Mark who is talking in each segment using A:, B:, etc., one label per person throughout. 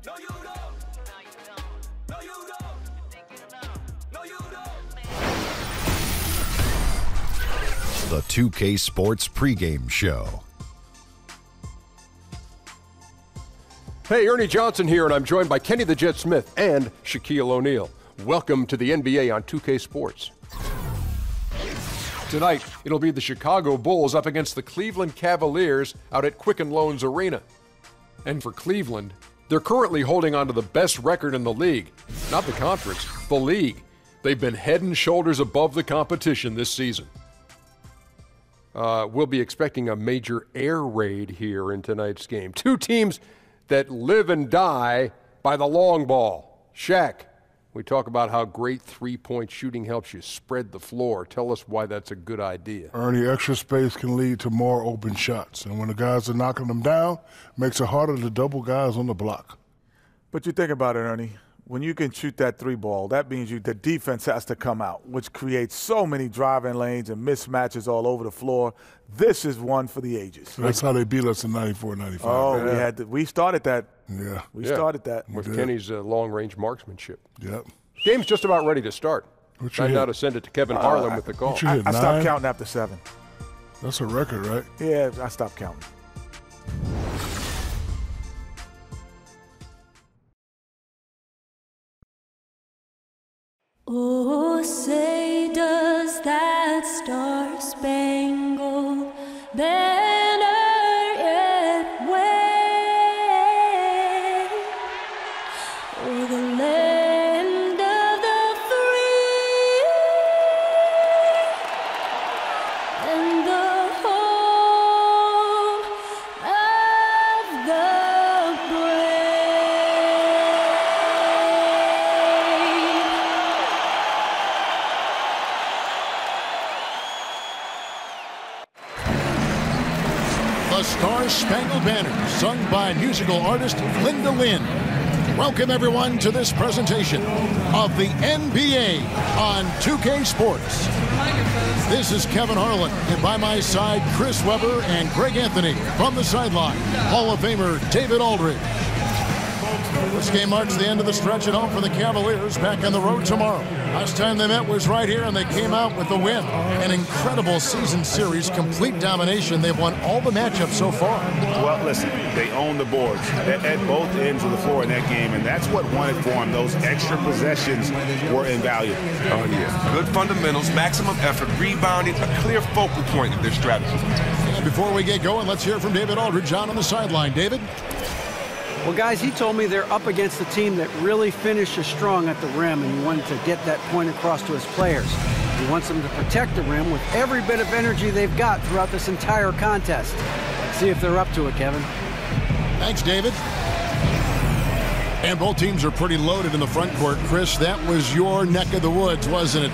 A: No, you don't. No, you don't. No, you don't.
B: The 2K Sports pregame show.
C: Hey, Ernie Johnson here, and I'm joined by Kenny the Jet Smith and Shaquille O'Neal. Welcome to the NBA on 2K Sports. Tonight, it'll be the Chicago Bulls up against the Cleveland Cavaliers out at Quicken Loans Arena. And for Cleveland, they're currently holding on to the best record in the league. Not the conference, the league. They've been head and shoulders above the competition this season. We'll be expecting a major air raid here in tonight's game. Two teams that live and die by the long ball. Shaq, we talk about how great three-point shooting helps you spread the floor. Tell us why that's a good idea.
D: Ernie, extra space can lead to more open shots. And when the guys are knocking them down, makes it harder to double guys on the block.
E: But you think about it, Ernie. When you can shoot that three ball, that means the defense has to come out, which creates so many driving lanes and mismatches all over the floor. This is one for the ages.
D: That's how they beat us in 94, 95.
E: Oh,
D: yeah.
E: we started that.
D: Yeah.
E: We started that.
C: With Kenny's long-range marksmanship.
D: Yep.
C: Game's just about ready to start. Time now to send it to Kevin Harlan with the call.
E: I stopped counting after 7.
D: That's a record, right?
E: Yeah, I stopped counting.
F: Oh, say does that star-spangled banner yet wave o'er the land of the free and the home of the brave?
G: The Star-Spangled Banner, sung by musical artist Linda Lynn. Welcome, everyone, to this presentation of the NBA on 2K Sports. This is Kevin Harlan, and by my side, Chris Webber and Greg Anthony. From the sideline, Hall of Famer David Aldridge. This game marks the end of the stretch at home for the Cavaliers, back on the road tomorrow. Last time they met was right here, and they came out with a win. An incredible season series, complete domination. They've won all the matchups so far.
H: Well, listen, they own the boards at both ends of the floor in that game, and that's what won it for them. Those extra possessions were invaluable.
I: Oh, yeah. Good fundamentals, maximum effort, rebounding, a clear focal point of their strategy.
G: And before we get going, let's hear from David Aldridge on the sideline. David?
J: Well, guys, he told me they're up against a team that really finishes strong at the rim, and he wanted to get that point across to his players. He wants them to protect the rim with every bit of energy they've got throughout this entire contest. Let's see if they're up to it, Kevin.
G: Thanks, David. And both teams are pretty loaded in the front court. Chris, that was your neck of the woods, wasn't it?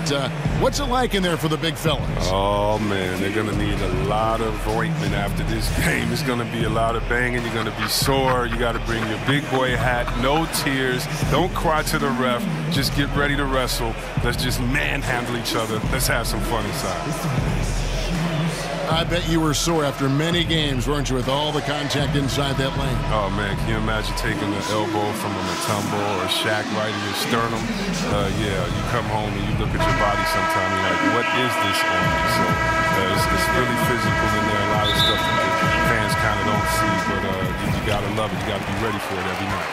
G: What's it like in there for the big fellas?
I: Oh, man, they're going to need a lot of ointment after this game. It's going to be a lot of banging. You're going to be sore. You got to bring your big boy hat. No tears. Don't cry to the ref. Just get ready to wrestle. Let's just manhandle each other. Let's have some fun inside.
G: I bet you were sore after many games, weren't you, with all the contact inside that lane?
I: Oh, man, can you imagine taking an elbow from a Mutombo or a Shaq right in your sternum? Yeah, you come home and you look at your body sometime, you're like, what is this on me? So it's really physical in there, a lot of stuff that the fans kind of don't see, but you got to love it. You got to be ready for it every night.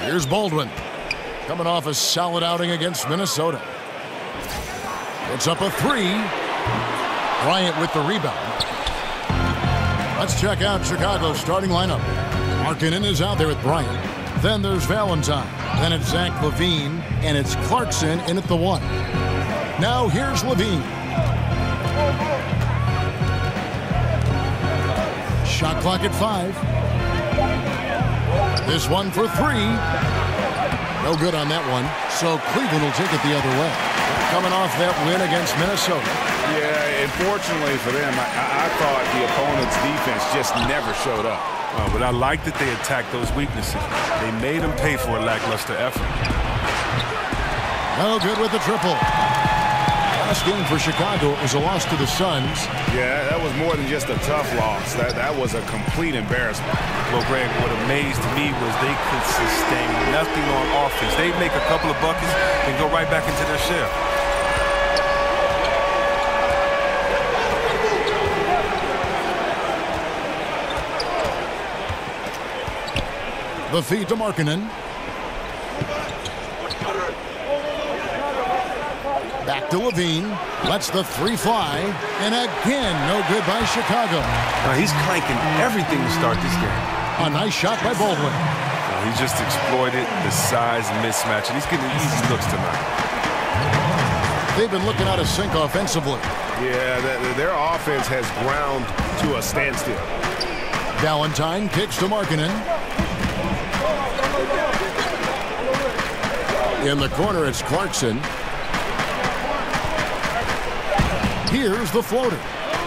G: Here's Baldwin. Coming off a solid outing against Minnesota. Puts up a 3. Bryant with the rebound. Let's check out Chicago's starting lineup. Markkanen is out there with Bryant. Then there's Valentine. Then it's Zach LaVine. And it's Clarkson in at the 1. Now here's LaVine. Shot clock at 5. This one for 3. No good on that one, so Cleveland will take it the other way. Coming off that win against Minnesota.
H: Yeah, unfortunately for them, I thought the opponent's defense just never showed up.
I: But I like that they attacked those weaknesses. They made them pay for a lackluster effort.
G: No good with the triple. last game for Chicago, it was a loss to the Suns.
H: Yeah, that was more than just a tough loss. That was a complete embarrassment.
I: Well, Greg, what amazed me was they could sustain nothing on offense. They'd make a couple of buckets and go right back into their shell.
G: The feed to Markkanen. Back to Levine. Lets the three fly. And again, no good by Chicago.
I: He's clanking everything to start this game.
G: A nice shot by Baldwin.
I: He just exploited the size mismatch, and he's getting easy looks tonight.
G: They've been looking out of sync offensively.
H: Yeah, their offense has ground to a standstill.
G: Valentine kicks to Markkanen. In the corner, it's Clarkson. Here's the floater.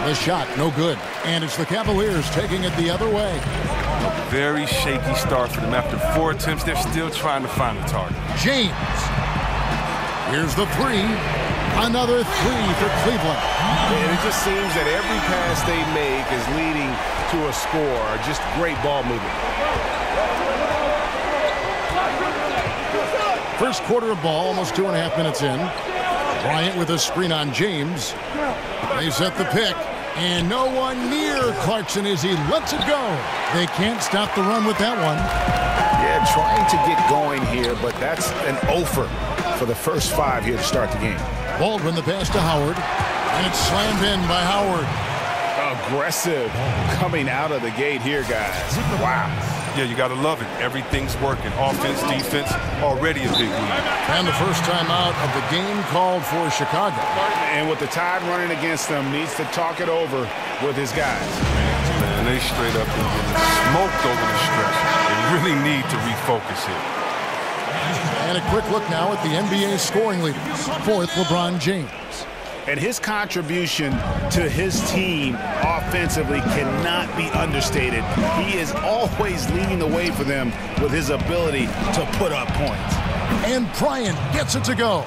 G: The shot, no good. And it's the Cavaliers taking it the other way.
I: A very shaky start for them. After 4 attempts, they're still trying to find the target.
G: James. Here's the three. Another three for Cleveland.
H: And it just seems that every pass they make is leading to a score. Just great ball movement.
G: First quarter of ball, almost 2.5 minutes in. Bryant with a screen on James. They set the pick, and no one near Clarkson as he lets it go. They can't stop the run with that one.
H: Yeah, trying to get going here, but that's an offer for the first 5 here to start the game.
G: Baldwin the pass to Howard, and it's slammed in by Howard.
H: Aggressive coming out of the gate here, guys. Wow.
I: Yeah, you got to love it. Everything's working. Offense, defense, already a big lead.
G: And the first time out of the game called for Chicago.
H: And with the tide running against them, needs to talk it over with his guys.
I: Man, they straight up and getting smoked over the stretch. They really need to refocus here.
G: And a quick look now at the NBA scoring leaders. Fourth, LeBron James.
H: And his contribution to his team offensively cannot be understated. He is always leading the way for them with his ability to put up points.
G: And Bryant gets it to go.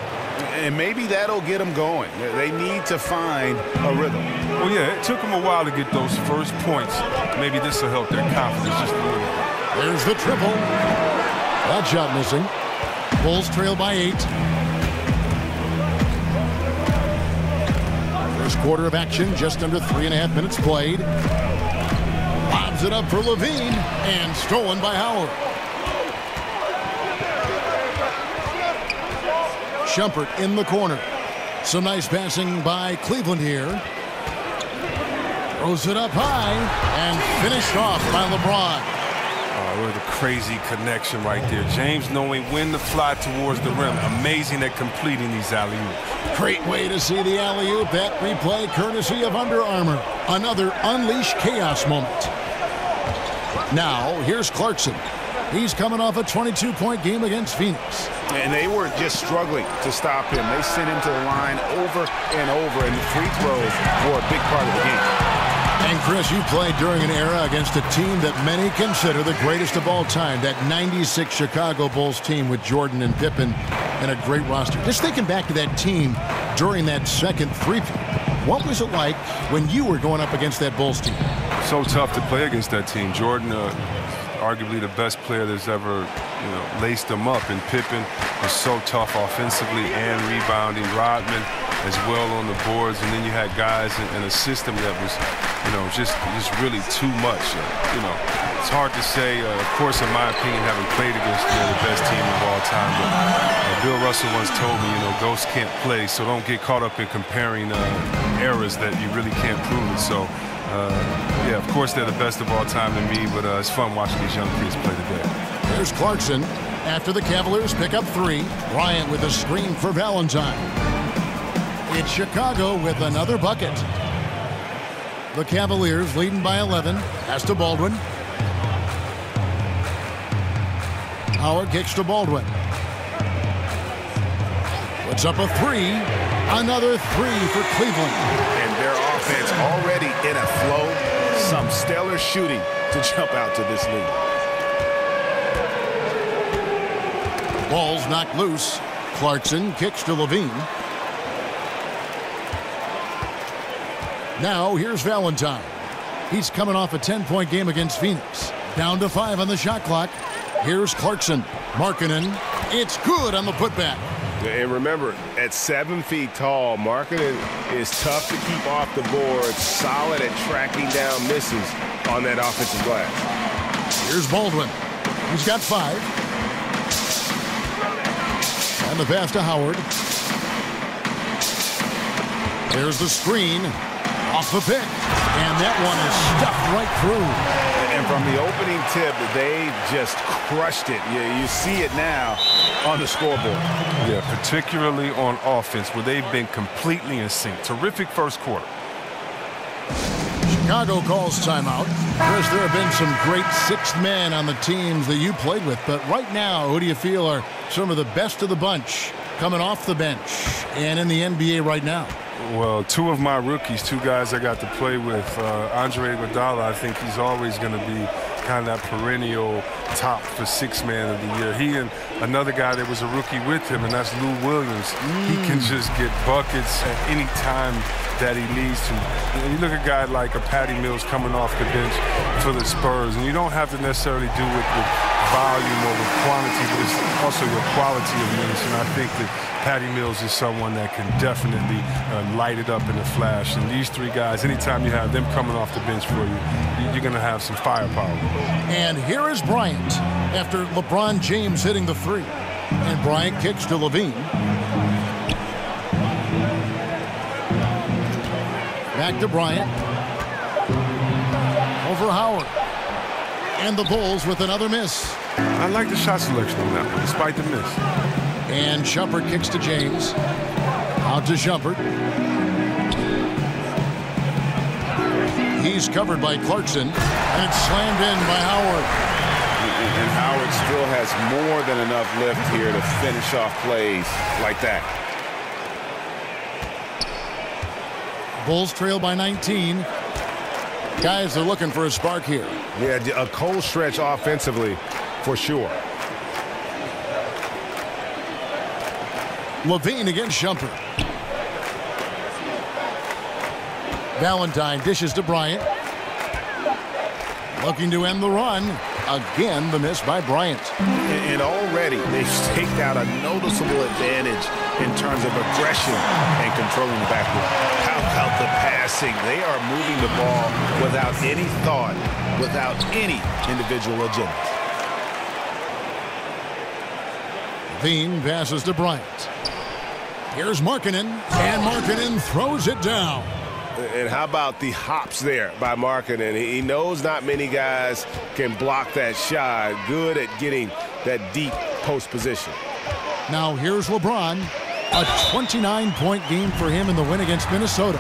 H: And maybe that'll get them going. They need to find a rhythm.
I: Well, yeah, it took them a while to get those first points. Maybe this will help their confidence just a little bit.
G: There's the triple. That shot missing. Bulls trail by 8. First quarter of action, just under 3.5 minutes played. Lobs it up for Levine, and stolen by Howard. Shumpert in the corner. Some nice passing by Cleveland here. Throws it up high, and finished off by LeBron.
I: What a crazy connection right there. James knowing when to fly towards the rim. Amazing at completing these alley-oops.
G: Great way to see the alley-oop. That replay courtesy of Under Armour. Another Unleash Chaos moment. Now, here's Clarkson. He's coming off a 22-point game against Phoenix.
H: And they were just struggling to stop him. They sent him to the line over and over, and free throws were a big part of the game.
G: And Chris, you played during an era against a team that many consider the greatest of all time, that 96 Chicago Bulls team with Jordan and Pippen and a great roster. Just thinking back to that team during that second three-peat, what was it like when you were going up against that Bulls team?
I: So tough to play against that team. Jordan, arguably the best player that's ever, laced them up. And Pippen was so tough offensively and rebounding. Rodman as well on the boards. And then you had guys in a system that was, just really too much. It's hard to say. Of course, in my opinion, having played against the best team of all time. But Bill Russell once told me, ghosts can't play, so don't get caught up in comparing eras that you really can't prove it. So, yeah, of course they're the best of all time to me, but it's fun watching these young kids play today.
G: There's Clarkson after the Cavaliers pick up 3. Bryant with a screen for Valentine. It's Chicago with another bucket. The Cavaliers leading by 11. Pass to Baldwin. Howard kicks to Baldwin. Puts up a 3. Another 3 for Cleveland.
H: And their offense already in a flow. Some stellar shooting to jump out to this lead.
G: Ball's knocked loose. Clarkson kicks to Levine. Now here's Valentine. He's coming off a 10-point game against Phoenix. Down to 5 on the shot clock. Here's Clarkson. Markkanen. It's good on the putback.
K: And remember, at 7 feet tall, Markkanen is tough to keep off the board, solid at tracking down misses on that offensive glass.
G: Here's Baldwin. He's got 5. And the pass to Howard. There's the screen. Off the pick. And that one is stuffed right through.
K: And from the opening tip, they just crushed it. You see it now on the scoreboard.
I: Yeah, particularly on offense, where they've been completely in sync. Terrific first quarter.
G: Chicago calls timeout. Chris, there have been some great sixth men on the teams that you played with, but right now, who do you feel are some of the best of the bunch coming off the bench and in the NBA right now?
I: Well, 2 of my rookies, 2 guys I got to play with, Andre Iguodala, I think he's always going to be kind of that perennial top for 6th man of the year. He and another guy that was a rookie with him, and that's Lou Williams. He can just get buckets at any time that he needs to. And you look at a guy like a Patty Mills coming off the bench for the Spurs, and you don't have to necessarily do it with volume or with quantity, but it's also your quality of minutes. And I think that Patty Mills is someone that can definitely light it up in a flash. And these 3 guys, anytime you have them coming off the bench for you, you're going to have some firepower.
G: And here is Bryant after LeBron James hitting the 3. And Bryant kicks to Levine. Back to Bryant. Over Howard. And the Bulls with another miss.
I: I like the shot selection on that one, despite the miss.
G: And Shumpert kicks to James. Out to Shumpert. He's covered by Clarkson. And it's slammed in by Howard.
K: And Howard still has more than enough lift here to finish off plays like that.
G: Bulls trail by 19. Guys are looking for a spark here.
K: Yeah, a cold stretch offensively for sure.
G: Levine against Shumpert. Valentine dishes to Bryant. Looking to end the run. Again, the miss by Bryant.
K: And already they've staked out a noticeable advantage in terms of aggression and controlling the backcourt. How about the passing? They are moving the ball without any thought, without any individual agenda.
G: Levine passes to Bryant. Here's Markkanen, and Markkanen throws it down.
K: And how about the hops there by Markkanen? He knows not many guys can block that shot. Good at getting that deep post position.
G: Now here's LeBron. A 29-point game for him in the win against Minnesota.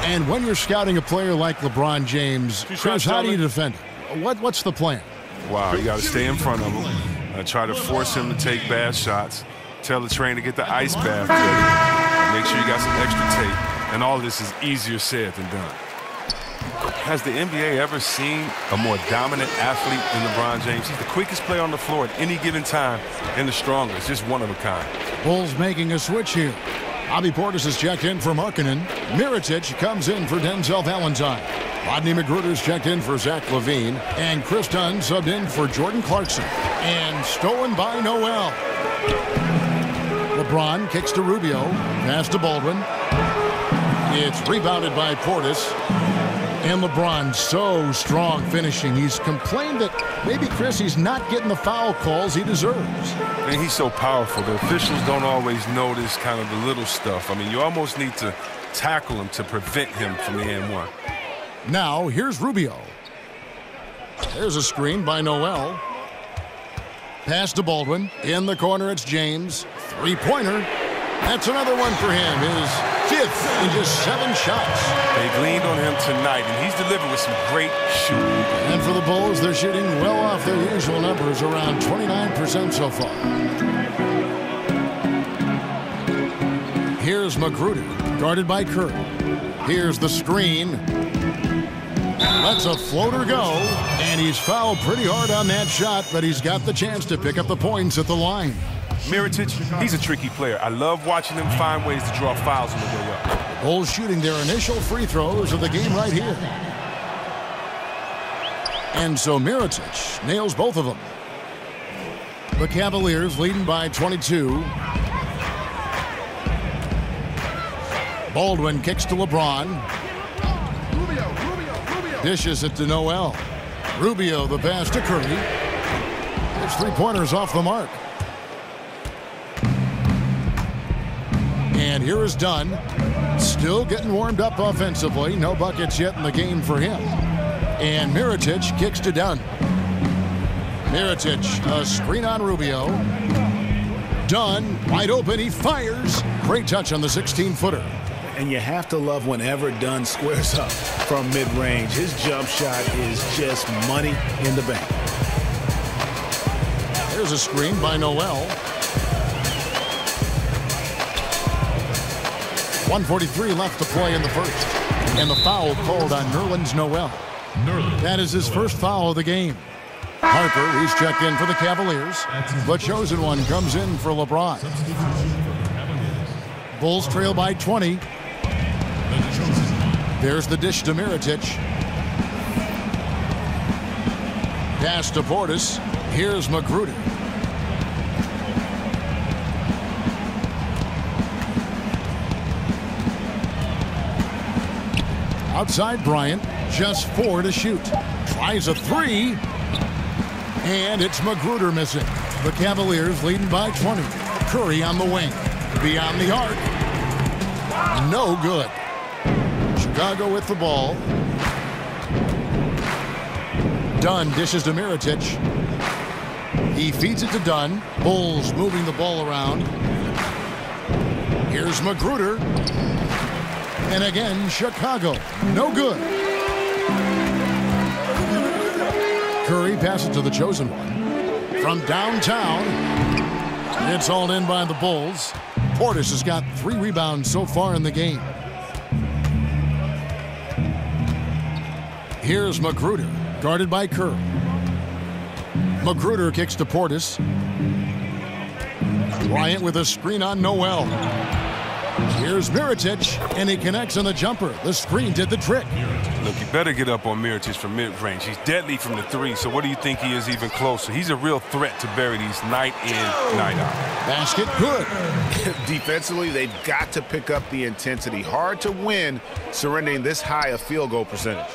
G: And when you're scouting a player like LeBron James, Chris, how do you defend him? What's the plan?
I: Wow, you got to stay in front of him. Try to force him to take bad shots. Tell the trainer to get the ice bath ready. Make sure you got some extra tape. And all this is easier said than done. Has the NBA ever seen a more dominant athlete than LeBron James? He's the quickest player on the floor at any given time and the strongest. Just one of a kind.
G: Bulls making a switch here. Bobby Portis is checked in for Markkanen. Mirotic comes in for Denzel Valentine. Rodney McGruder's checked in for Zach LaVine. And Chris Dunn subbed in for Jordan Clarkson. And stolen by Noel. LeBron kicks to Rubio. Pass to Baldwin. It's rebounded by Portis. And LeBron so strong finishing. He's complained that maybe, Chris, he's not getting the foul calls he deserves.
I: And he's so powerful. The officials don't always notice kind of the little stuff. I mean, you almost need to tackle him to prevent him from the and-one.
G: Now, here's Rubio. There's a screen by Noel. Pass to Baldwin. In the corner, it's James. Three-pointer. That's another one for him. His fifth in just 7 shots.
I: They've leaned on him tonight, and he's delivered with some great shooting.
G: And for the Bulls, they're shooting well off their usual numbers, around 29% so far. Here's McGruder, guarded by Kerr. Here's the screen. Lets a floater go, and he's fouled pretty hard on that shot, but he's got the chance to pick up the points at the line.
I: Mirotic, he's a tricky player. I love watching him find ways to draw fouls on the way up.
G: Bulls shooting their initial free throws of the game right here. And so Mirotic nails both of them. The Cavaliers leading by 22. Baldwin kicks to LeBron. Dishes it to Noel. Rubio the pass to Curry. His three-pointers off the mark. And here is Dunn. Still getting warmed up offensively. No buckets yet in the game for him. And Mirotic kicks to Dunn. Mirotic, a screen on Rubio. Dunn, wide open, he fires. Great touch on the 16-footer.
K: And you have to love whenever Dunn squares up from mid-range. His jump shot is just money in the bank.
G: There's a screen by Noel. 1:43 left to play in the first. And the foul called on Nerlens Noel. That is his first foul of the game. Harper, he's checked in for the Cavaliers. The chosen one comes in for LeBron. Bulls trail by 20. There's the dish to Mirotic. Pass to Portis. Here's Magruder. Outside Bryant, just 4 to shoot. Tries a 3. And it's Magruder missing. The Cavaliers leading by 20. Curry on the wing. Beyond the arc. No good. Chicago with the ball. Dunn dishes to Mirotic. He feeds it to Dunn. Bulls moving the ball around. Here's Magruder. And again, Chicago. No good. Curry passes to the chosen one. From downtown, it's hauled in by the Bulls. Portis has got 3 rebounds so far in the game. Here's Magruder, guarded by Curry. Magruder kicks to Portis. Bryant with a screen on Noel. Here's Mirotic, and he connects on the jumper. The screen did the trick.
I: Look, you better get up on Mirotic from mid-range. He's deadly from the 3, so what do you think he is even closer? He's a real threat to bury these night in, night out.
G: Basket good.
K: Defensively, they've got to pick up the intensity. Hard to win surrendering this high a field goal percentage.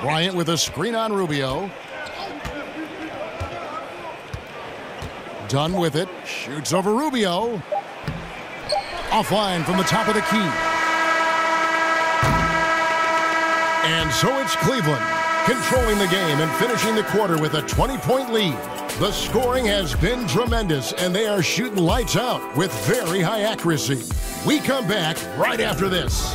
G: Bryant with a screen on Rubio. Dunn with it. Shoots over Rubio. Offline from the top of the key. And so it's Cleveland controlling the game and finishing the quarter with a 20-point lead. The scoring has been tremendous, and they are shooting lights out with very high accuracy. We come back right after this.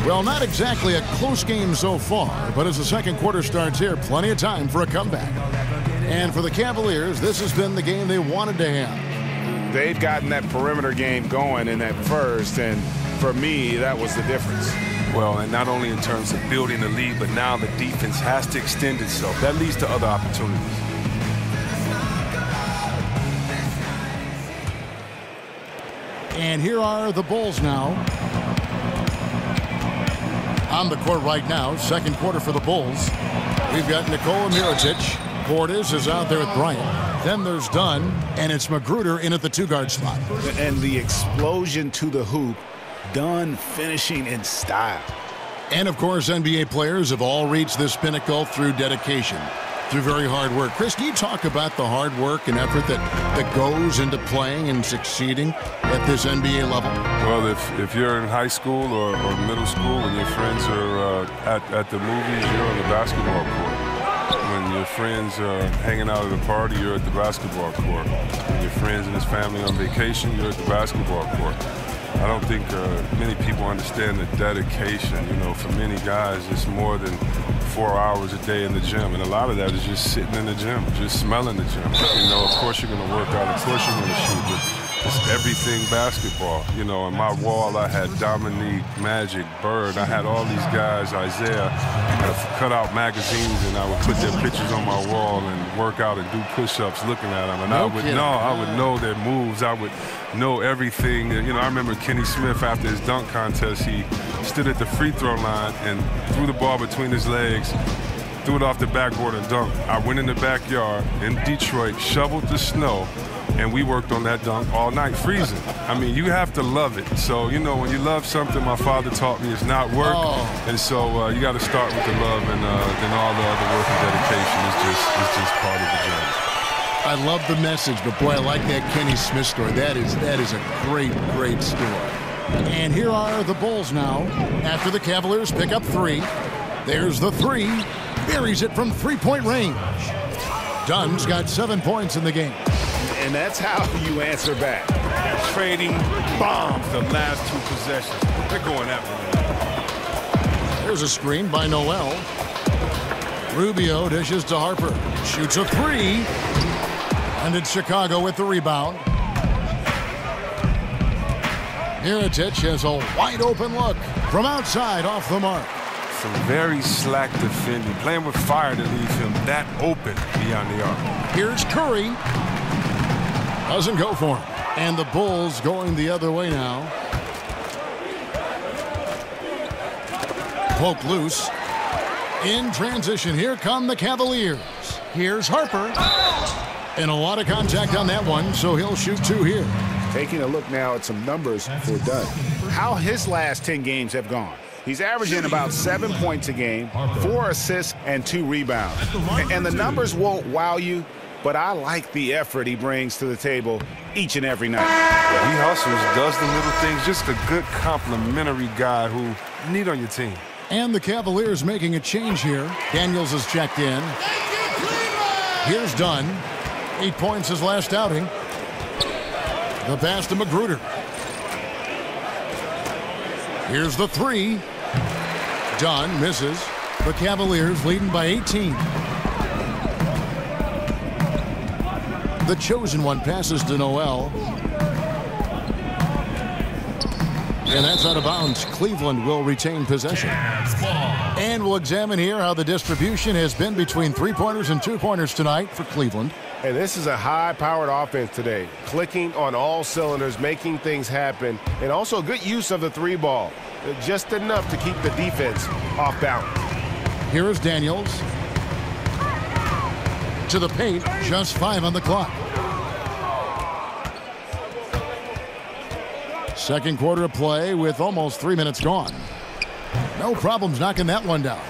G: Well, not exactly a close game so far, but as the second quarter starts here, plenty of time for a comeback. And for the Cavaliers, this has been the game they wanted to have.
E: They've gotten that perimeter game going in that first, and for me, that was the difference.
I: Well, and not only in terms of building the lead, but now the defense has to extend itself. That leads to other opportunities.
G: And here are the Bulls now. On the court right now, second quarter for the Bulls. We've got Nikola Mirotic. Portis is out there with Bryant. Then there's Dunn, and it's Magruder in at the 2-guard spot.
K: And the explosion to the hoop, Dunn finishing in style.
G: And, of course, NBA players have all reached this pinnacle through dedication, through very hard work. Chris, can you talk about the hard work and effort that goes into playing and succeeding at this NBA level?
I: Well, if you're in high school or middle school and your friends are at the movies, you're on the basketball court. When your friends are hanging out at a party, you're at the basketball court. When your friends and his family on vacation, you're at the basketball court. I don't think many people understand the dedication. You know, for many guys, it's more than 4 hours a day in the gym, and a lot of that is just sitting in the gym, just smelling the gym. You know, of course you're going to work out, of course you're going to shoot, but it's everything basketball. You know, on my wall I had Dominique, Magic, Bird. I had all these guys, Isaiah. I cut out magazines and I would put their pictures on my wall and work out and do push-ups looking at them. And I would know their moves. I would know everything. You know, I remember Kenny Smith after his dunk contest, he stood at the free throw line and threw the ball between his legs, threw it off the backboard and dunked. I went in the backyard in Detroit, shoveled the snow, and we worked on that dunk all night, freezing. I mean, you have to love it. So, you know, when you love something, my father taught me it's not work. And so you got to start with the love, and then all the other work and dedication is just part of the journey.
G: I love the message, but boy, I like that Kenny Smith story. That is a great story. And here are the Bulls now. After the Cavaliers pick up 3, there's the 3. Buries it from 3-point range. Dunn's got 7 points in the game.
K: And that's how you answer back.
I: Trading bombs the last 2 possessions. They're going after them.
G: There's a screen by Noel. Rubio dishes to Harper. Shoots a 3. And it's Chicago with the rebound. Mirotic has a wide open look from outside off the mark.
I: Some very slack defending. Playing with fire to leave him that open beyond the arc.
G: Here's Curry. Doesn't go for him. And the Bulls going the other way now. Poke loose. In transition, here come the Cavaliers. Here's Harper. And a lot of contact on that one, so he'll shoot 2 here.
K: Taking a look now at some numbers for Dunn. How his last 10 games have gone. He's averaging about 7 points a game, 4 assists, and 2 rebounds. And the numbers won't wow you, but I like the effort he brings to the table each and every night.
I: Yeah, he hustles, does the little things, just a good complimentary guy who you need on your team.
G: And the Cavaliers making a change here. Daniels has checked in. Here's Dunn. 8 points his last outing. The pass to Magruder. Here's the 3. Dunn misses. The Cavaliers leading by 18. The chosen one passes to Noel. And that's out of bounds. Cleveland will retain possession. And we'll examine here how the distribution has been between 3-pointers and 2-pointers tonight for Cleveland.
L: And this is a high-powered offense today. Clicking on all cylinders, making things happen, and also good use of the 3-ball. Just enough to keep the defense off balance.
G: Here is Daniels. To the paint, just 5 on the clock. Second quarter of play with almost 3 minutes gone. No problems knocking that one down.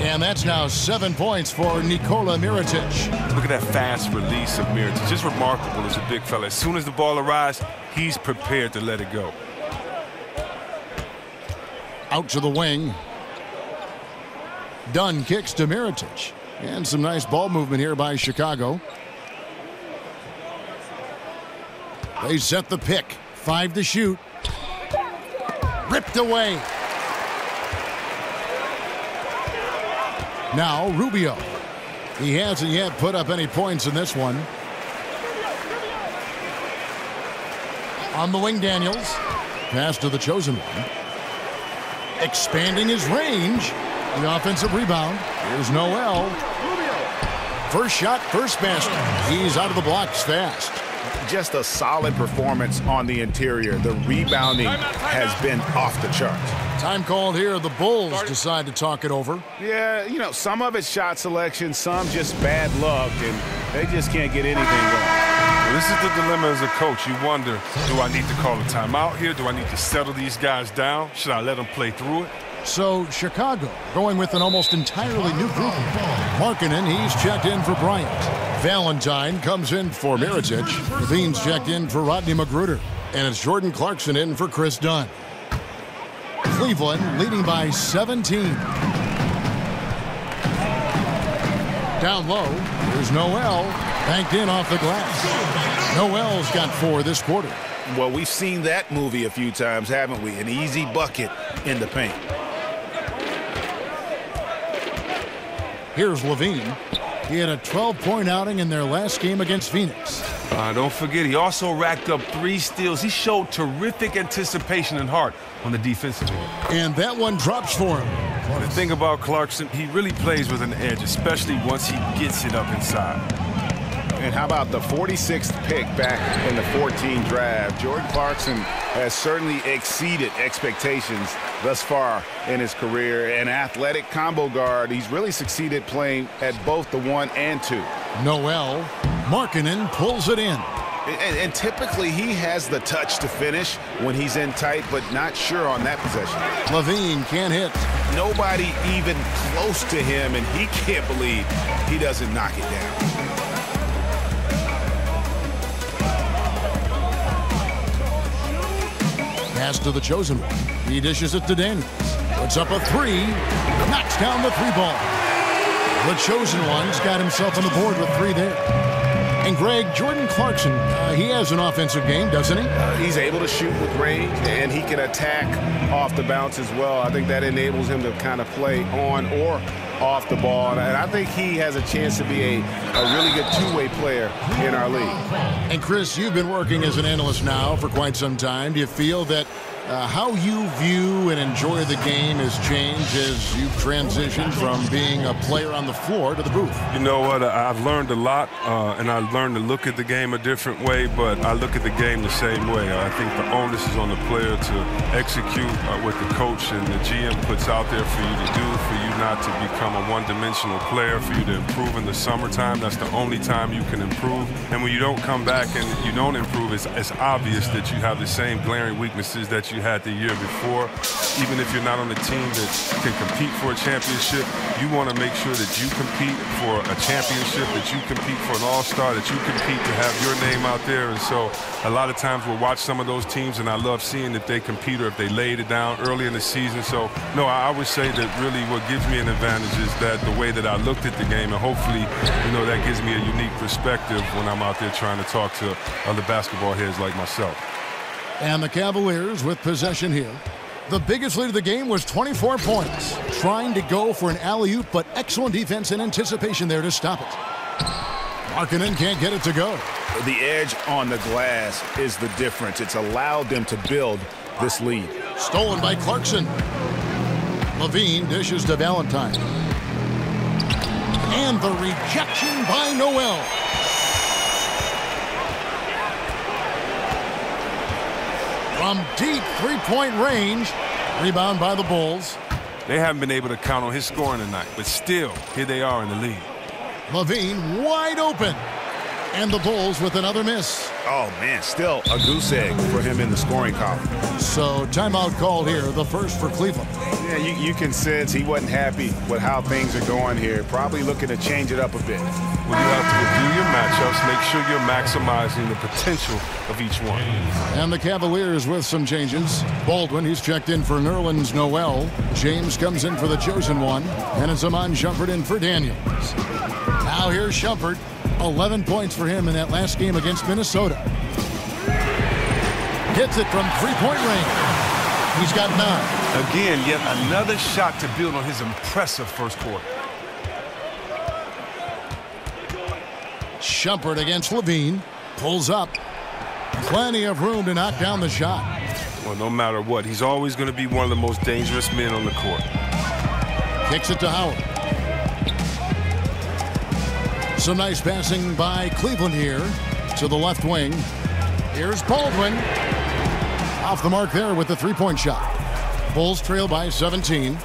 G: And that's now 7 points for Nikola Mirotic.
I: Look at that fast release of Mirotic. Just remarkable as a big fella. As soon as the ball arrives, he's prepared to let it go.
G: Out to the wing. Dunn kicks to Mirotic. And some nice ball movement here by Chicago. They set the pick. 5 to shoot. Ripped away. Now Rubio. He hasn't yet put up any points in this one. On the wing, Daniels. Pass to the chosen one. Expanding his range. The offensive rebound. Here's Noel. First shot, first basket. He's out of the blocks fast.
K: Just a solid performance on the interior. The rebounding has been off the charts.
G: Time called here. The Bulls decide to talk it over.
K: Yeah, you know, some of it's shot selection, some just bad luck, and they just can't get anything going.
I: Well, this is the dilemma as a coach. You wonder, do I need to call a timeout here? Do I need to settle these guys down? Should I let them play through it?
G: So Chicago going with an almost entirely new group. Markkanen, he's checked in for Bryant. Valentine comes in for Mirotic. Levine's checked in for Rodney Magruder. And it's Jordan Clarkson in for Chris Dunn. Cleveland leading by 17. Down low, there's Noel. Banked in off the glass. Noel's got 4 this quarter.
K: Well, we've seen that movie a few times, haven't we? An easy bucket in the paint.
G: Here's Levine. He had a 12-point outing in their last game against Phoenix.
I: Don't forget, he also racked up 3 steals. He showed terrific anticipation and heart on the defensive end.
G: And that one drops for him.
I: The thing about Clarkson, he really plays with an edge, especially once he gets it up inside.
L: And how about the 46th pick back in the 14 draft? Jordan Clarkson has certainly exceeded expectations thus far in his career. An athletic combo guard, he's really succeeded playing at both the 1 and 2.
G: Noel Markkanen pulls it in.
K: And typically he has the touch to finish when he's in tight, but not sure on that possession.
G: Levine can't hit.
K: Nobody even close to him, and he can't believe he doesn't knock it down.
G: Pass to the chosen one. He dishes it to Daniels. Puts up a 3. Knocks down the 3-ball. The chosen one's got himself on the board with 3 there. And Greg, Jordan Clarkson, he has an offensive game, doesn't he?
L: He's able to shoot with range, and he can attack off the bounce as well. I think that enables him to kind of play on or off the ball. And I think he has a chance to be a really good two-way player in our league.
G: And Chris, you've been working as an analyst now for quite some time. Do you feel that how you view and enjoy the game has changed as you've transitioned from being a player on the floor to the booth?
I: You know what? I've learned a lot, and I've learned to look at the game a different way, but I look at the game the same way. I think the onus is on the player to execute what the coach and the GM puts out there for you to do, for you not to become a one-dimensional player, for you to improve in the summertime. That's the only time you can improve. And when you don't come back and you don't improve, it's obvious that you have the same glaring weaknesses that you had the year before. Even if you're not on a team that can compete for a championship, you want to make sure that you compete for a championship, that you compete for an all-star, that you compete to have your name out there. And so a lot of times we'll watch some of those teams, and I love seeing if they compete or if they laid it down early in the season. So, no, I would say that really what gives me an advantage is that the way that I looked at the game, and hopefully, you know, that gives me a unique perspective when I'm out there trying to talk to other basketball heads like myself.
G: And the Cavaliers with possession here. The biggest lead of the game was 24 points. Trying to go for an alley-oop, but excellent defense and anticipation there to stop it. Markkanen can't get it to go.
K: The edge on the glass is the difference. It's allowed them to build this lead.
G: Stolen by Clarkson. Levine dishes to Valentine. And the rejection by Noel. From deep three-point range. Rebound by the Bulls.
I: They haven't been able to count on his scoring tonight, but still, here they are in the lead.
G: Levine wide open. And the Bulls with another miss.
K: Oh, man, still a goose egg for him in the scoring column.
G: So timeout called here, the first for Cleveland.
L: Yeah, you can sense he wasn't happy with how things are going here. Probably looking to change it up a bit.
I: Well, you have to review your matchups, make sure you're maximizing the potential of each one.
G: And the Cavaliers with some changes. Baldwin, he's checked in for Nerlens Noel. James comes in for the chosen one. And it's Iman Shumpert in for Daniels. Now here's Shumpert. 11 points for him in that last game against Minnesota. Gets it from three-point range. He's got 9.
I: Again, yet another shot to build on his impressive first quarter.
G: Shumpert against Levine. Pulls up. Plenty of room to knock down the shot.
I: Well, no matter what, he's always going to be one of the most dangerous men on the court.
G: Kicks it to Howard. Some nice passing by Cleveland here to the left wing. Here's Baldwin. Off the mark there with the three-point shot. Bulls trail by 17.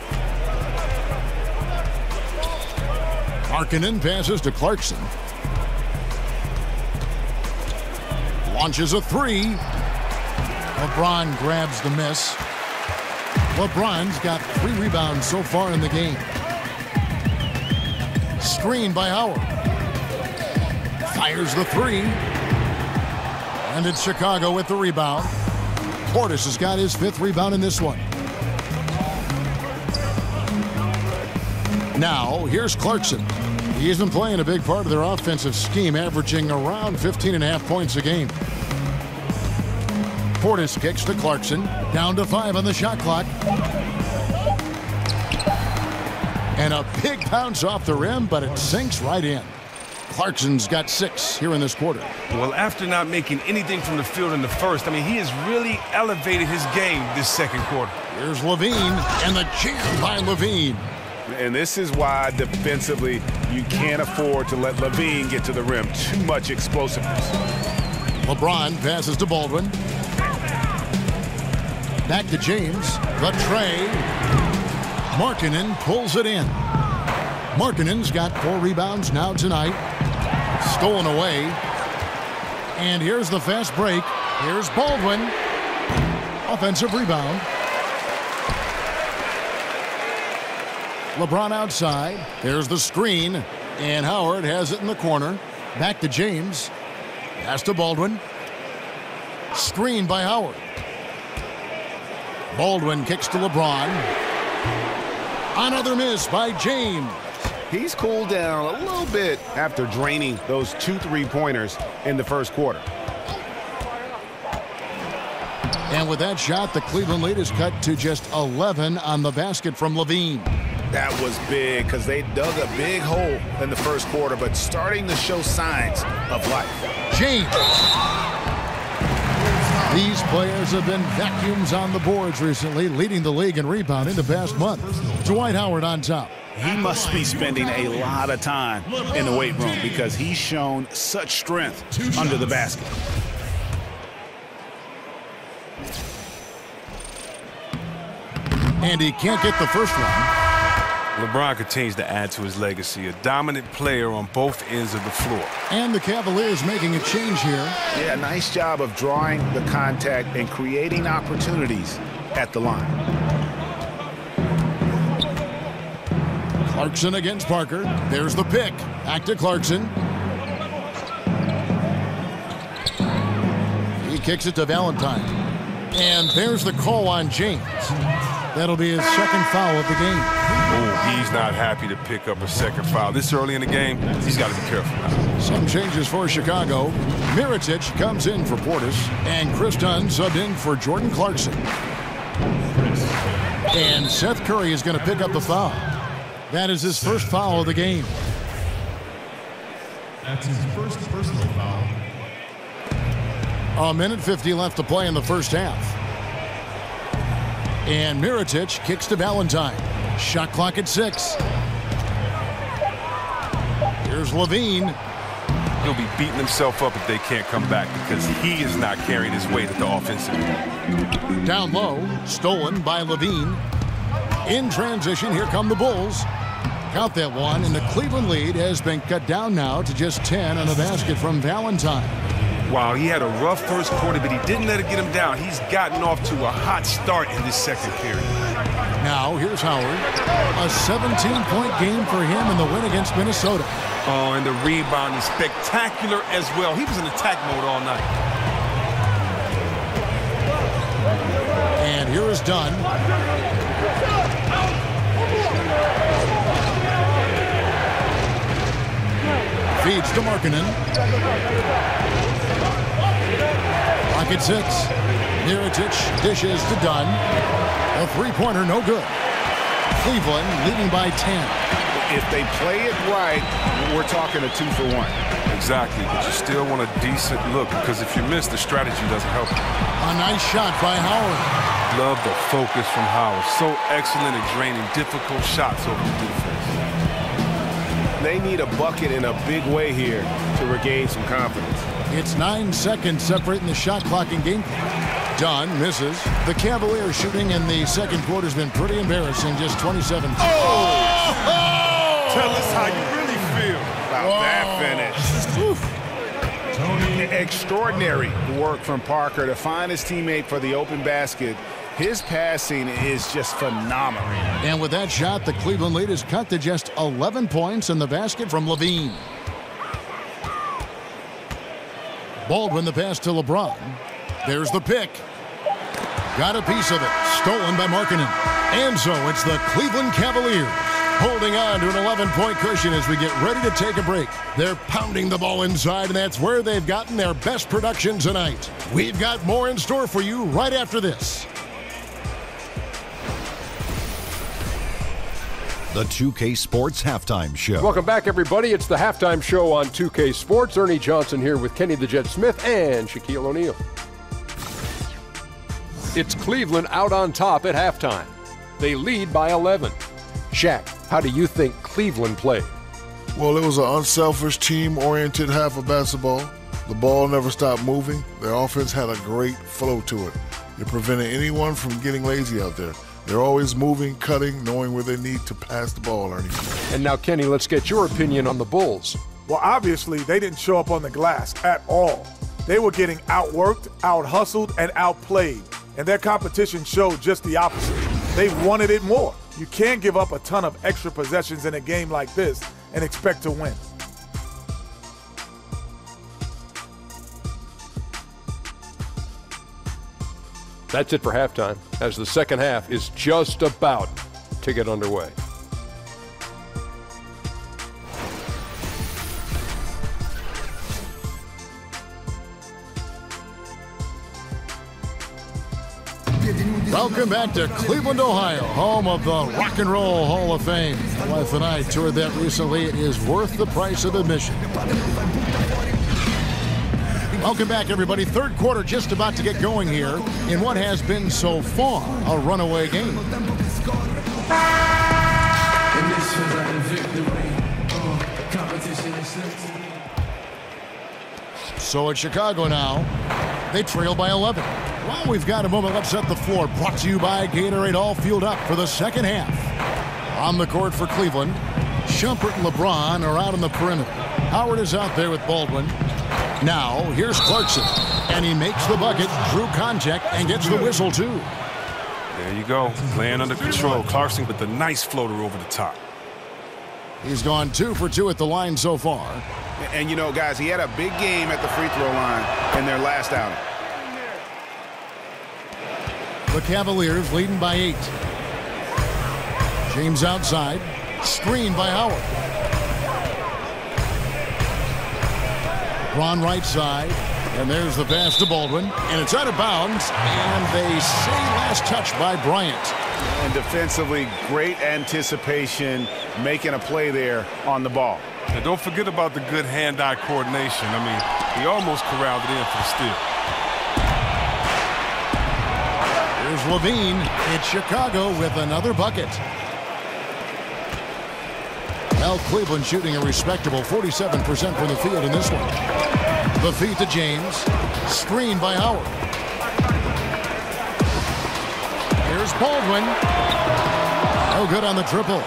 G: Markkanen passes to Clarkson. Launches a 3. LeBron grabs the miss. LeBron's got 3 rebounds so far in the game. Screen by Howard. Fires the 3. And it's Chicago with the rebound. Portis has got his 5th rebound in this one. Now, here's Clarkson. He's been playing a big part of their offensive scheme, averaging around 15.5 points a game. Portis kicks to Clarkson. Down to 5 on the shot clock. And a big bounce off the rim, but it sinks right in. Clarkson's got 6 here in this quarter.
I: Well, after not making anything from the field in the first, I mean, he has really elevated his game this second quarter.
G: Here's Levine, and the jam by Levine.
L: And this is why defensively you can't afford to let Levine get to the rim. Too much explosiveness.
G: LeBron passes to Baldwin. Back to James. The tray. Markkanen pulls it in. Markkanen's got 4 rebounds now tonight. Stolen away. And here's the fast break. Here's Baldwin. Offensive rebound. LeBron outside. There's the screen. And Howard has it in the corner. Back to James. Pass to Baldwin. Screen by Howard. Baldwin kicks to LeBron. Another miss by James.
L: He's cooled down a little bit after draining those 2 3-pointers in the first quarter.
G: And with that shot, the Cleveland lead is cut to just 11 on the basket from Levine.
L: That was big because they dug a big hole in the first quarter, but starting to show signs of life.
G: James. These players have been vacuums on the boards recently, leading the league in rebounding the past month. Dwight Howard on top.
K: He must be spending a lot of time in the weight room because he's shown such strength under the basket.
G: And he can't get the first one.
I: LeBron continues to add to his legacy, a dominant player on both ends of the floor.
G: And the Cavaliers making a change here.
L: Yeah, nice job of drawing the contact and creating opportunities at the line.
G: Clarkson against Parker. There's the pick. Back to Clarkson. He kicks it to Valentine. And there's the call on James. That'll be his second foul of the game.
I: Oh, he's not happy to pick up a second foul. This early in the game, he's got to be careful now.
G: Some changes for Chicago. Mirotic comes in for Portis. And Chris Dunn subbed in for Jordan Clarkson. And Seth Curry is going to pick up the foul. That is his first foul of the game.
M: That's his first personal foul.
G: 1:50 left to play in the first half. And Mirotic kicks to Valentine. Shot clock at 6. Here's Levine.
I: He'll be beating himself up if they can't come back because he is not carrying his weight at the offensive end.
G: Down low, stolen by Levine. In transition, here come the Bulls. Count that one, and the Cleveland lead has been cut down now to just 10 on the basket from Valentine.
I: Wow, he had a rough first quarter, but he didn't let it get him down. He's gotten off to a hot start in this second period.
G: Now, here's Howard. A 17-point game for him in the win against Minnesota.
I: Oh, and the rebound is spectacular as well. He was in attack mode all night.
G: And here is Dunn. Feeds to Markkanen. Clock at 6. Mirotic dishes to Dunn. A three-pointer, no good. Cleveland leading by 10.
L: If they play it right, we're talking a 2-for-1.
I: Exactly, but you still want a decent look because if you miss, the strategy doesn't help you.
G: A nice shot by Howard.
I: Love the focus from Howard. So excellent at draining difficult shots over the defense.
L: They need a bucket in a big way here to regain some confidence.
G: It's 9 seconds separating the shot clock and game clock. Dunn misses. The Cavaliers shooting in the second quarter has been pretty embarrassing, just 27.
I: Tell us how you really feel
L: about that finish. Extraordinary work from Parker to find his teammate for the open basket. His passing is just phenomenal.
G: And with that shot, the Cleveland lead is cut to just 11 points in the basket from Levine. Baldwin the pass to LeBron. There's the pick. Got a piece of it. Stolen by Markkanen. And so it's the Cleveland Cavaliers holding on to an 11-point cushion as we get ready to take a break. They're pounding the ball inside, and that's where they've gotten their best production tonight. We've got more in store for you right after this.
B: The 2K Sports Halftime Show.
C: Welcome back, everybody. It's the Halftime Show on 2K Sports. Ernie Johnson here with Kenny the Jet Smith and Shaquille O'Neal. It's Cleveland out on top at halftime. They lead by 11. Shaq, how do you think Cleveland played?
D: Well, it was an unselfish, team-oriented half of basketball. The ball never stopped moving. Their offense had a great flow to it. It prevented anyone from getting lazy out there. They're always moving, cutting, knowing where they need to pass the ball, Ernie.
C: And now, Kenny, let's get your opinion on the Bulls.
E: Well, obviously, they didn't show up on the glass at all. They were getting outworked, out-hustled, and outplayed. And their competition showed just the opposite. They wanted it more. You can't give up a ton of extra possessions in a game like this and expect to win.
C: That's it for halftime, as the second half is just about to get underway.
G: Welcome back to Cleveland, Ohio, home of the Rock and Roll Hall of Fame. My wife and I toured that recently. It is worth the price of admission. Welcome back, everybody. Third quarter just about to get going here in what has been so far a runaway game. So it's Chicago now. They trail by 11. Well, we've got a moment. Let's set the floor. Brought to you by Gatorade, all fueled up for the second half. On the court for Cleveland, Shumpert and LeBron are out on the perimeter. Howard is out there with Baldwin. Now, here's Clarkson, and he makes the bucket, drew contact, and gets the whistle, too.
I: There you go, playing under control. Clarkson with a nice floater over the top.
G: He's gone 2 for 2 at the line so far.
L: And, you know, guys, he had a big game at the free throw line in their last outing.
G: The Cavaliers leading by 8. James outside, screened by Howard. Ron right side, and there's the pass to Baldwin, and it's out of bounds, and they say last touch by Bryant.
L: And defensively, great anticipation, making a play there on the ball.
I: And don't forget about the good hand-eye coordination. I mean, he almost corraled it in for the steal.
G: Here's Levine. It's Chicago with another bucket. Well, Cleveland shooting a respectable 47% from the field in this one. The feed to James. Screened by Howard. Here's Baldwin. No good on the triple.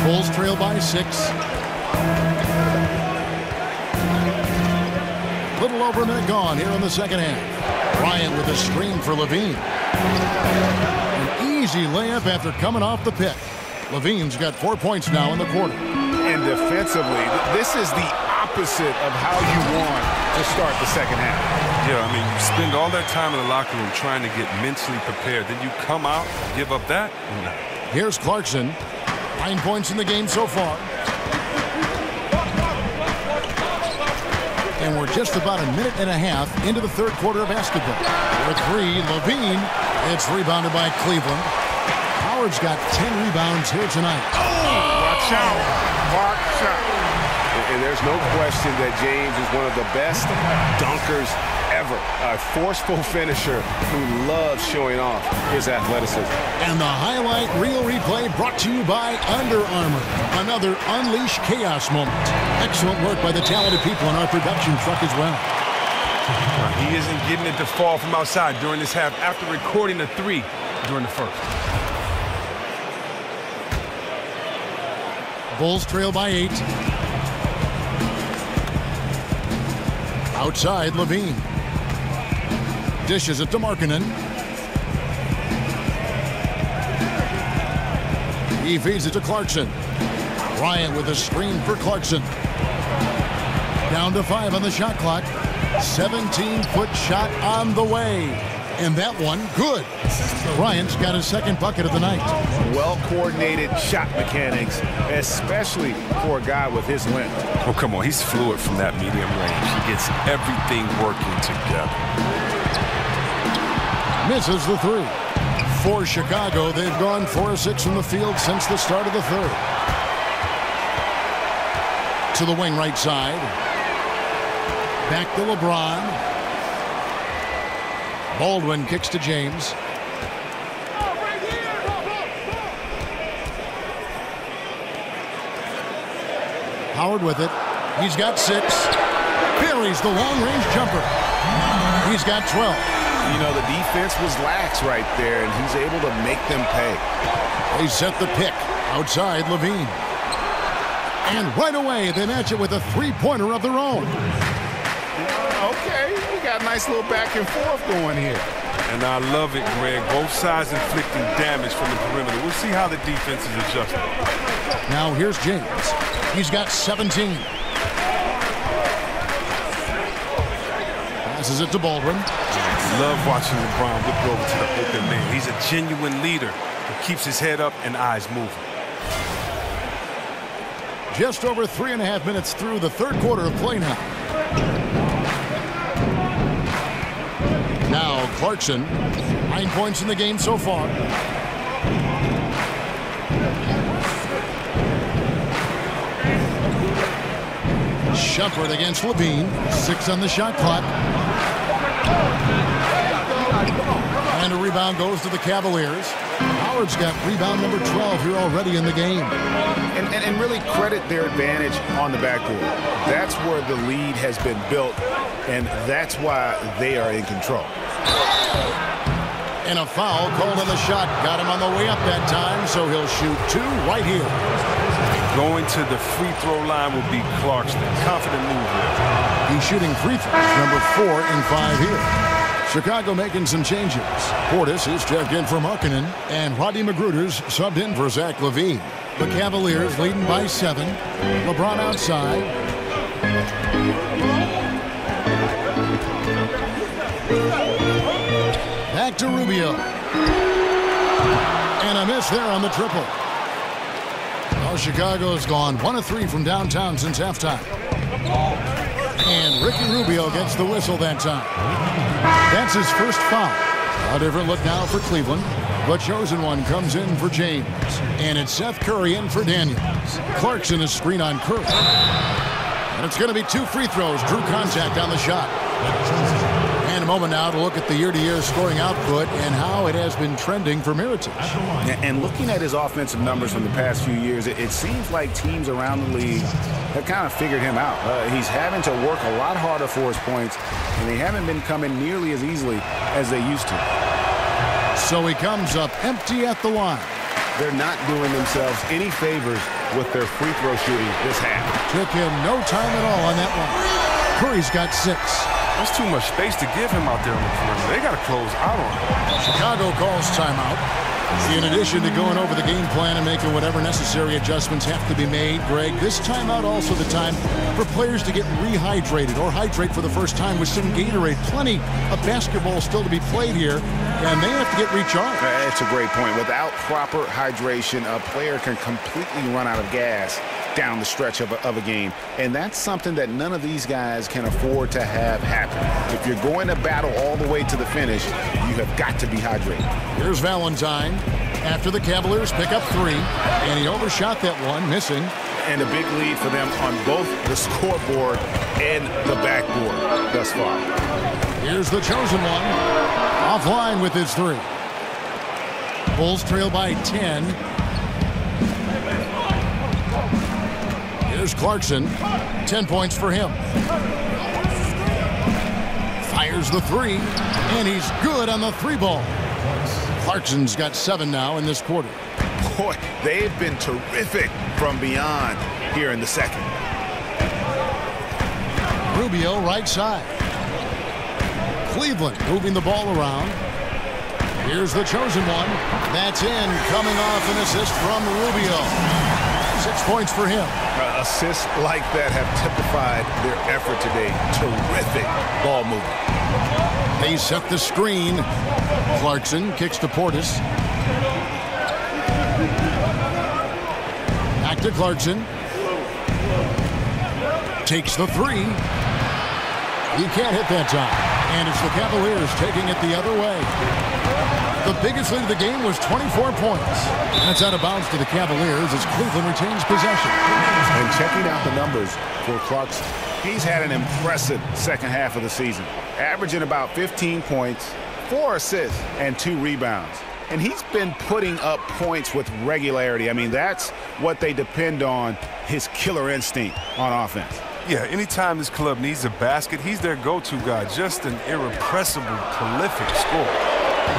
G: Bulls trail by 6. Little over a minute gone here in the second half. Bryant with a screen for Levine. An easy layup after coming off the pick. Levine's got 4 points now in the quarter.
L: And defensively, this is the opposite of how you want to start the second half.
I: Yeah, I mean, you spend all that time in the locker room trying to get mentally prepared. Then you come out, give up that? No.
G: Here's Clarkson. 9 points in the game so far. And we're just about a minute and a half into the third quarter of basketball. For 3, Levine. It's rebounded by Cleveland. Howard's got 10 rebounds here tonight.
E: Watch out. Watch out.
L: And there's no question that James is one of the best dunkers ever. A forceful finisher who loves showing off his athleticism.
G: And the highlight reel replay brought to you by Under Armour. Another Unleash Chaos moment. Excellent work by the talented people in our production truck as well.
I: He isn't getting it to fall from outside during this half after recording a 3 during the first.
G: Bulls trail by 8. Outside, Levine. Dishes it to Markkanen. He feeds it to Clarkson. Bryant with a screen for Clarkson. Down to 5 on the shot clock. 17-foot shot on the way. And that one, good. Bryant's got his second bucket of the night.
L: Well-coordinated shot mechanics, especially for a guy with his length.
I: Oh, come on. He's fluid from that medium range. He gets everything working together.
G: Misses the three. For Chicago, they've gone 4 of 6 from the field since the start of the third. To the wing right side. Back to LeBron. Baldwin kicks to James. Howard with it. He's got 6. Buries the long-range jumper. He's got 12.
L: You know, the defense was lax right there, and he's able to make them pay.
G: They set the pick outside Levine. And right away, they match it with a three-pointer of their own.
L: Okay, we got a nice little back and forth going here.
I: And I love it, Greg. Both sides inflicting damage from the perimeter. We'll see how the defense is adjusting.
G: Now here's James. He's got 17. Passes it to Baldwin.
I: Love watching LeBron whip over to the open man. He's a genuine leader who keeps his head up and eyes moving.
G: Just over 3.5 minutes through the third quarter of play now. Now Clarkson, 9 points in the game so far. Shumpert against Levine, 6 on the shot clock. And a rebound goes to the Cavaliers. Howard's got rebound number 12 here already in the game.
L: And really credit their advantage on the backboard. That's where the lead has been built, and that's why they are in control.
G: And a foul called on the shot. Got him on the way up that time, so he'll shoot 2 right here.
I: Going to the free throw line will be Clarkson. Confident move there.
G: He's shooting free throws, number 4 and 5 here. Chicago making some changes. Portis is checked in for Markkanen, and Rodney Magruder's subbed in for Zach LaVine. The Cavaliers leading by 7. LeBron outside. Back to Rubio. And a miss there on the triple. Now Chicago's gone 1 of 3 from downtown since halftime. And Ricky Rubio gets the whistle that time. That's his first foul. A different look now for Cleveland. The chosen one comes in for James. And it's Seth Curry in for Daniels. Clarkson is screen on Curry. And it's going to be 2 free throws. Drew contact on the shot. And a moment now to look at the year-to-year scoring output and how it has been trending for Mirotic.
L: And looking at his offensive numbers from the past few years, it seems like teams around the league have kind of figured him out. He's having to work a lot harder for his points, and they haven't been coming nearly as easily as they used to.
G: So he comes up empty at the line.
L: They're not doing themselves any favors with their free throw shooting this half.
G: Took him no time at all on that one. Curry's got 6.
I: There's too much space to give him out there on the perimeter. They got to close out on him.
G: Chicago calls timeout. In addition to going over the game plan and making whatever necessary adjustments have to be made, Greg, this timeout also the time for players to get rehydrated or hydrate for the first time with some Gatorade. Plenty of basketball still to be played here, and they have to get recharged.
L: That's a great point. Without proper hydration, a player can completely run out of gas down the stretch of a game, and that's something that none of these guys can afford to have happen. If you're going to battle all the way to the finish, you have got to be hydrated.
G: Here's Valentine after the Cavaliers pick up 3, and he overshot that one, missing.
L: And a big lead for them on both the scoreboard and the backboard thus far.
G: Here's the chosen one, offline with his 3. Bulls trail by 10. Here's Clarkson, 10 points for him. Fires the 3, and he's good on the 3 ball. Clarkson's got 7 now in this quarter.
L: Boy, they've been terrific from beyond here in the second.
G: Rubio right side. Cleveland moving the ball around. Here's the chosen one. That's in, coming off an assist from Rubio. 6 points for him.
L: Assists like that have typified their effort today. Terrific ball movement.
G: They set the screen. Clarkson kicks to Portis. Back to Clarkson. Takes the three. He can't hit that time. And it's the Cavaliers taking it the other way. The biggest lead of the game was 24 points. And it's out of bounds to the Cavaliers as Cleveland retains possession.
L: And checking out the numbers for Clarkson, he's had an impressive second half of the season, averaging about 15 points, 4 assists, and 2 rebounds. And he's been putting up points with regularity. I mean, that's what they depend on, his killer instinct on offense.
I: Yeah, anytime this club needs a basket, he's their go-to guy. Just an irrepressible, prolific scorer.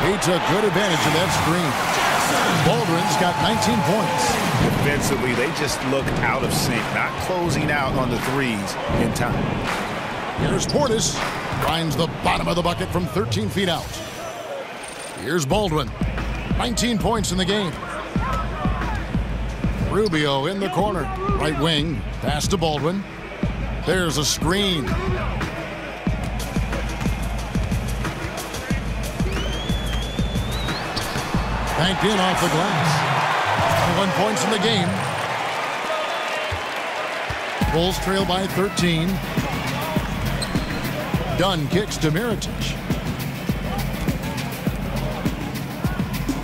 G: He took good advantage of that screen. Baldwin's got 19 points.
L: Defensively, they just look out of sync, not closing out on the threes in time.
G: Here's Portis. Finds the bottom of the bucket from 13 feet out. Here's Baldwin. 19 points in the game. Rubio in the corner. Right wing. Pass to Baldwin. There's a screen. Banked in off the glass. 21 points in the game. Bulls trail by 13. Dunn kicks to Mirotic.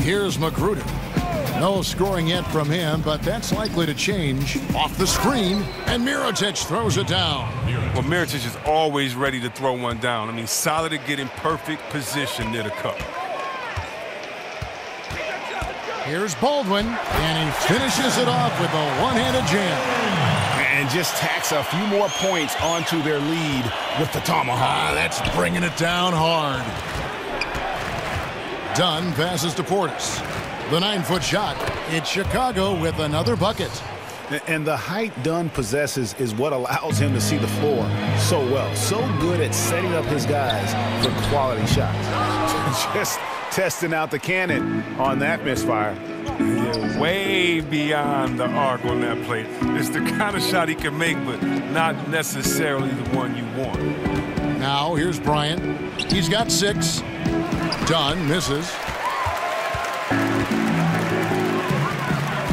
G: Here's Magruder. No scoring yet from him, but that's likely to change. Off the screen, and Mirotic throws it down.
I: Well, Mirotic is always ready to throw one down. I mean, solid at getting perfect position near the cup.
G: Here's Baldwin, and he finishes it off with a one-handed jam.
L: And just tacks a few more points onto their lead with the tomahawk.
G: That's bringing it down hard. Dunn passes to Portis. The 9-foot shot. It's Chicago with another bucket.
L: And the height Dunn possesses is what allows him to see the floor so well. So good at setting up his guys for quality shots. Just testing out the cannon on that misfire.
I: Yeah, way beyond the arc on that play. It's the kind of shot he can make, but not necessarily the one you want.
G: Now here's Bryant. He's got 6. Dunn misses.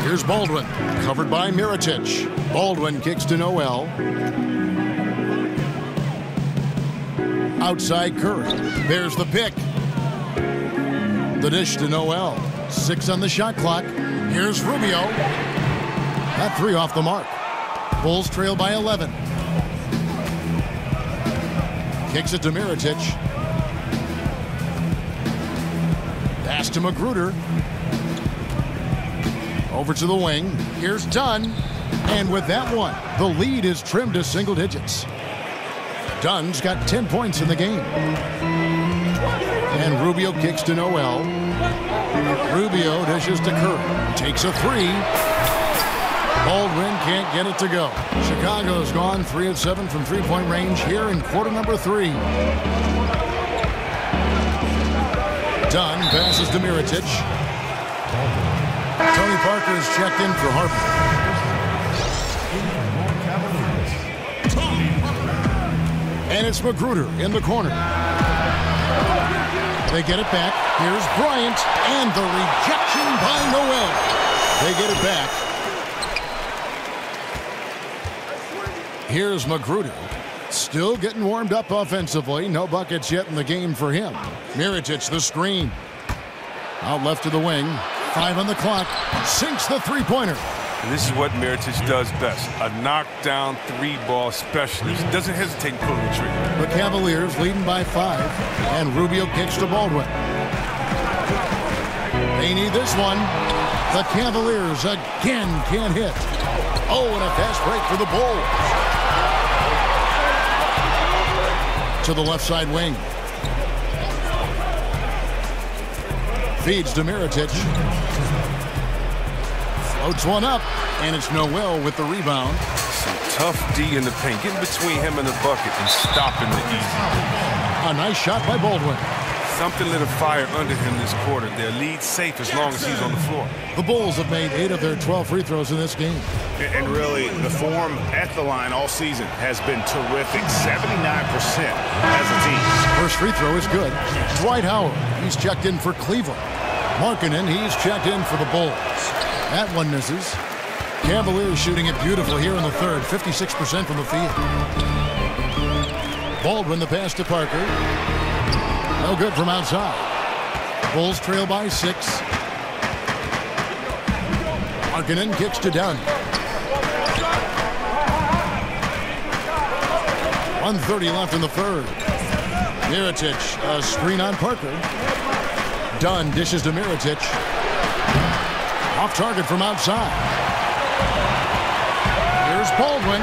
G: Here's Baldwin, covered by Mirotic. Baldwin kicks to Noel. Outside Curry. There's the pick. The dish to Noel. 6 on the shot clock. Here's Rubio. That 3 off the mark. Bulls trail by 11. Kicks it to Mirotic. Pass to Magruder. Over to the wing. Here's Dunn. And with that one, the lead is trimmed to single digits. Dunn's got 10 points in the game. And Rubio kicks to Noel. Rubio dishes to Curry. Takes a 3. Baldwin can't get it to go. Chicago's gone 3 of 7 from three-point range here in quarter number 3. Dunn passes to Mirotic. Tony Parker is checked in for Harper. And it's Magruder in the corner. They get it back. Here's Bryant. And the rejection by Noel. They get it back. Here's Magruder. Still getting warmed up offensively. No buckets yet in the game for him. Mirotic the screen. Out left to the wing. 5 on the clock. Sinks the three-pointer.
I: And this is what Mirotic does best. A knockdown 3-ball specialist. Doesn't hesitate in pulling the trigger.
G: The Cavaliers leading by 5. And Rubio kicks to Baldwin. They need this one. The Cavaliers again can't hit. Oh, and a fast break for the Bulls. To the left side wing. Feeds to Mirotic. Floats one up, and it's Noel with the rebound.
I: Some tough D in the paint. Getting between him and the bucket and stopping the easy.
G: A nice shot by Baldwin.
I: Something lit a fire under him this quarter. Their lead safe as long as he's on the floor.
G: The Bulls have made 8 of their 12 free throws in this game.
L: And really, the form at the line all season has been terrific. 79% as a team.
G: First free throw is good. Dwight Howard, he's checked in for Cleveland. Markkanen, he's checked in for the Bulls. That one misses. Cavaliers shooting it beautiful here in the third. 56% from the field. Baldwin, the pass to Parker. No good from outside. Bulls trail by 6. Markkanen kicks to Dunn. 1:30 left in the third. Mirotic, a screen on Parker. Dunn dishes to Mirotic. Off target from outside. Here's Baldwin.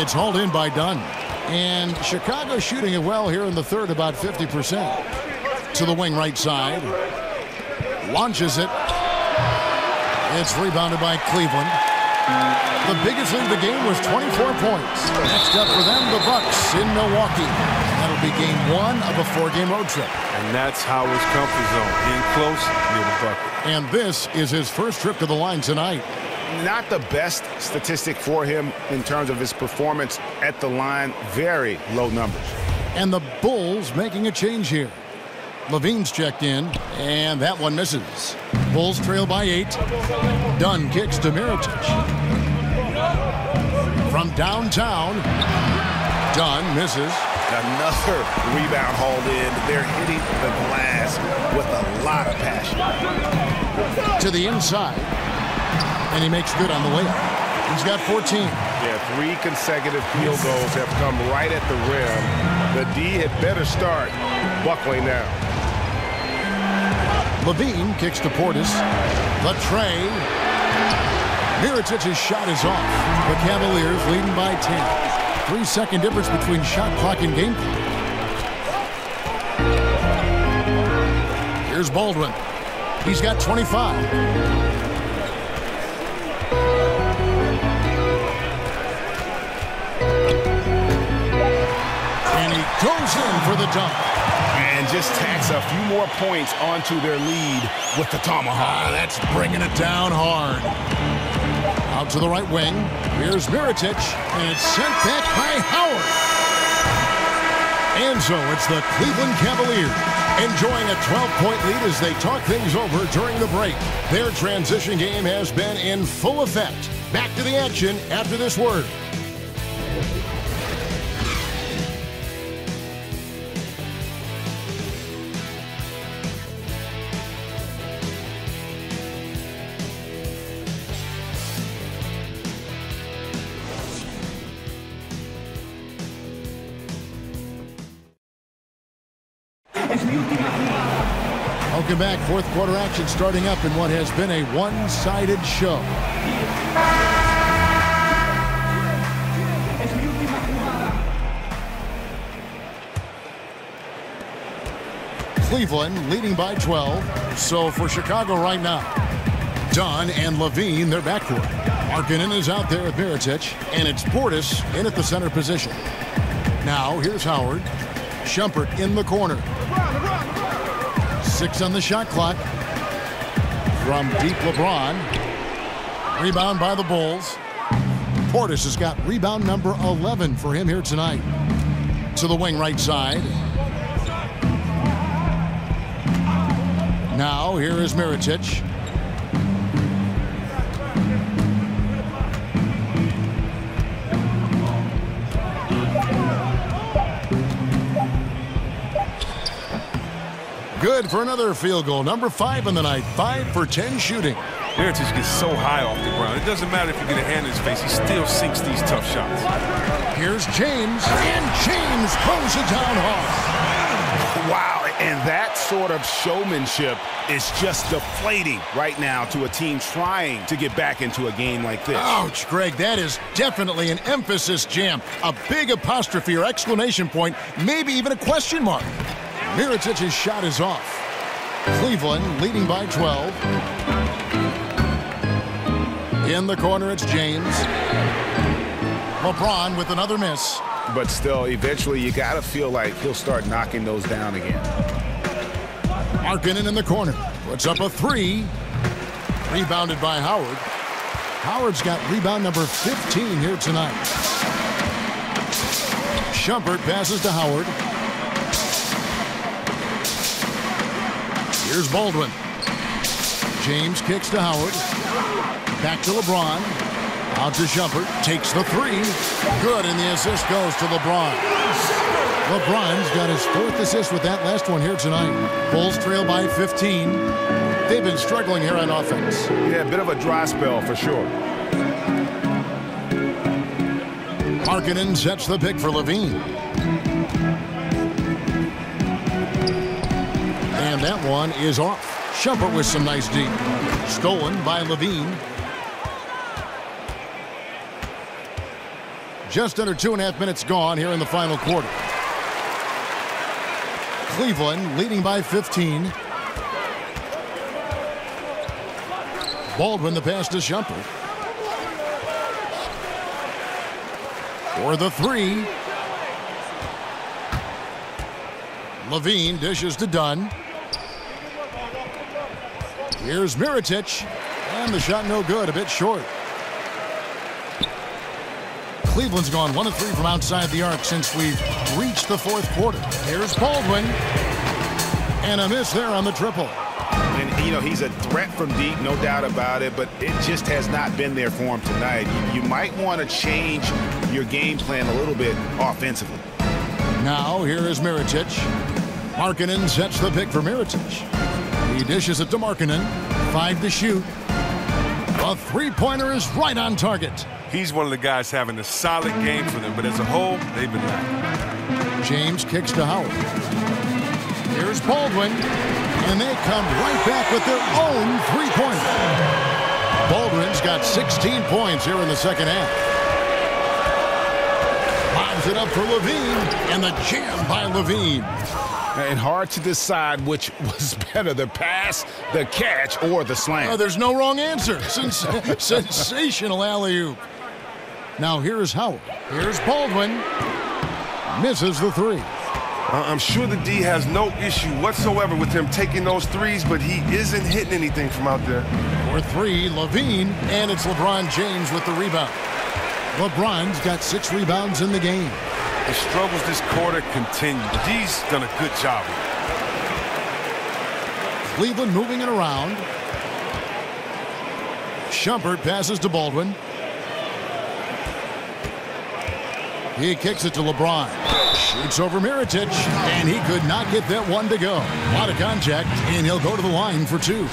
G: It's hauled in by Dunn. And Chicago shooting it well here in the third, about 50%. To the wing right side. Launches it. It's rebounded by Cleveland. The biggest lead of the game was 24 points. Next up for them, the Bucks in Milwaukee. That'll be game 1 of a 4-game road trip.
I: And that's how his comfort zone. In close, near the bucket.
G: And this is his first trip to the line tonight.
L: Not the best statistic for him in terms of his performance at the line. Very low numbers.
G: And the Bulls making a change here. Levine's checked in, and that one misses. Bulls trail by 8. Dunn kicks to Mirotic. From downtown, Dunn misses.
L: Another rebound hauled in. They're hitting the glass with a lot of passion.
G: To the inside, and he makes good on the layup. He's got 14.
L: Yeah, 3 consecutive field goals have come right at the rim. The D had better start buckling now.
G: Levine kicks to Portis. The tray. Mirotic's shot is off. The Cavaliers leading by 10. 3-second difference between shot clock and game clock. Here's Baldwin. He's got 25. And he goes in for the dunk.
L: And just tacks a few more points onto their lead with the tomahawk.
G: That's bringing it down hard. Out to the right wing. Here's Mirotic, and it's sent back by Howard. And so it's the Cleveland Cavaliers enjoying a 12-point lead as they talk things over during the break. Their transition game has been in full effect. Back to the action after this word. Welcome back. Fourth quarter action starting up in what has been a one-sided show. Cleveland leading by 12. So for Chicago right now, Dunn and Levine, their backcourt. Markkanen is out there with Mirotic, and it's Portis in at the center position. Now here's Howard. Shumpert in the corner. 6 on the shot clock. From deep, LeBron. Rebound by the Bulls. Portis has got rebound number 11 for him here tonight. To the wing right side. Now here is Mirotic. Good for another field goal. Number 5 in the night. 5 for 10 shooting.
I: Mirotic gets so high off the ground. It doesn't matter if you get a hand in his face. He still sinks these tough shots.
G: Here's James. And James throws it down hard.
L: Wow, and that sort of showmanship is just deflating right now to a team trying to get back into a game like this.
G: Ouch, Greg, that is definitely an emphasis jam. A big apostrophe or exclamation point, maybe even a question mark. Mirotic's shot is off. Cleveland leading by 12. In the corner, it's James. LeBron with another miss.
L: but still, eventually you got to feel like he'll start knocking those down again.
G: Markkanen in the corner. Puts up a three. Rebounded by Howard. Howard's got rebound number 15 here tonight. Shumpert passes to Howard. Here's Baldwin. James kicks to Howard. Back to LeBron. Out to Shumpert. Takes the three. Good, and the assist goes to LeBron. LeBron's got his 4th assist with that last one here tonight. Bulls trail by 15. They've been struggling here on offense.
L: Yeah, a bit of a dry spell for sure.
G: Markkanen sets the pick for Levine. And that one is off. Shumpert with some nice deep. Stolen by Levine. Just under 2.5 minutes gone here in the final quarter. Cleveland leading by 15. Baldwin the pass to Shumpert. For the three. Levine dishes to Dunn. Here's Mirotic. And the shot no good, a bit short. Cleveland's gone 1 of 3 from outside the arc since we've reached the 4th quarter. Here's Baldwin. And a miss there on the triple.
L: And, you know, he's a threat from deep, no doubt about it, but it just has not been there for him tonight. You might want to change your game plan a little bit offensively.
G: Now, here is Mirotic. Markkanen sets the pick for Mirotic. He dishes it to Markkanen. 5 to shoot. A three-pointer is right on target.
I: He's one of the guys having a solid game for them, but as a whole, they've been lacking.
G: James kicks to Howard. Here's Baldwin. And they come right back with their own three-pointer. Baldwin's got 16 points here in the second half. Lobs it up for Levine. And the jam by Levine.
L: And hard to decide which was better, the pass, the catch, or the slam.
G: There's no wrong answer. Sensational alley-oop. Now here's Howard. Here's Baldwin. Misses the three.
I: I'm sure the D has no issue whatsoever with him taking those threes, but he isn't hitting anything from out there.
G: For three, Levine, and it's LeBron James with the rebound. LeBron's got 6 rebounds in the game.
I: The struggles this quarter continue. The D's done a good job.
G: Cleveland moving it around. Shumpert passes to Baldwin. He kicks it to LeBron. Shoots over Mirotic, and he could not get that one to go. A lot of contact, and he'll go to the line for 2.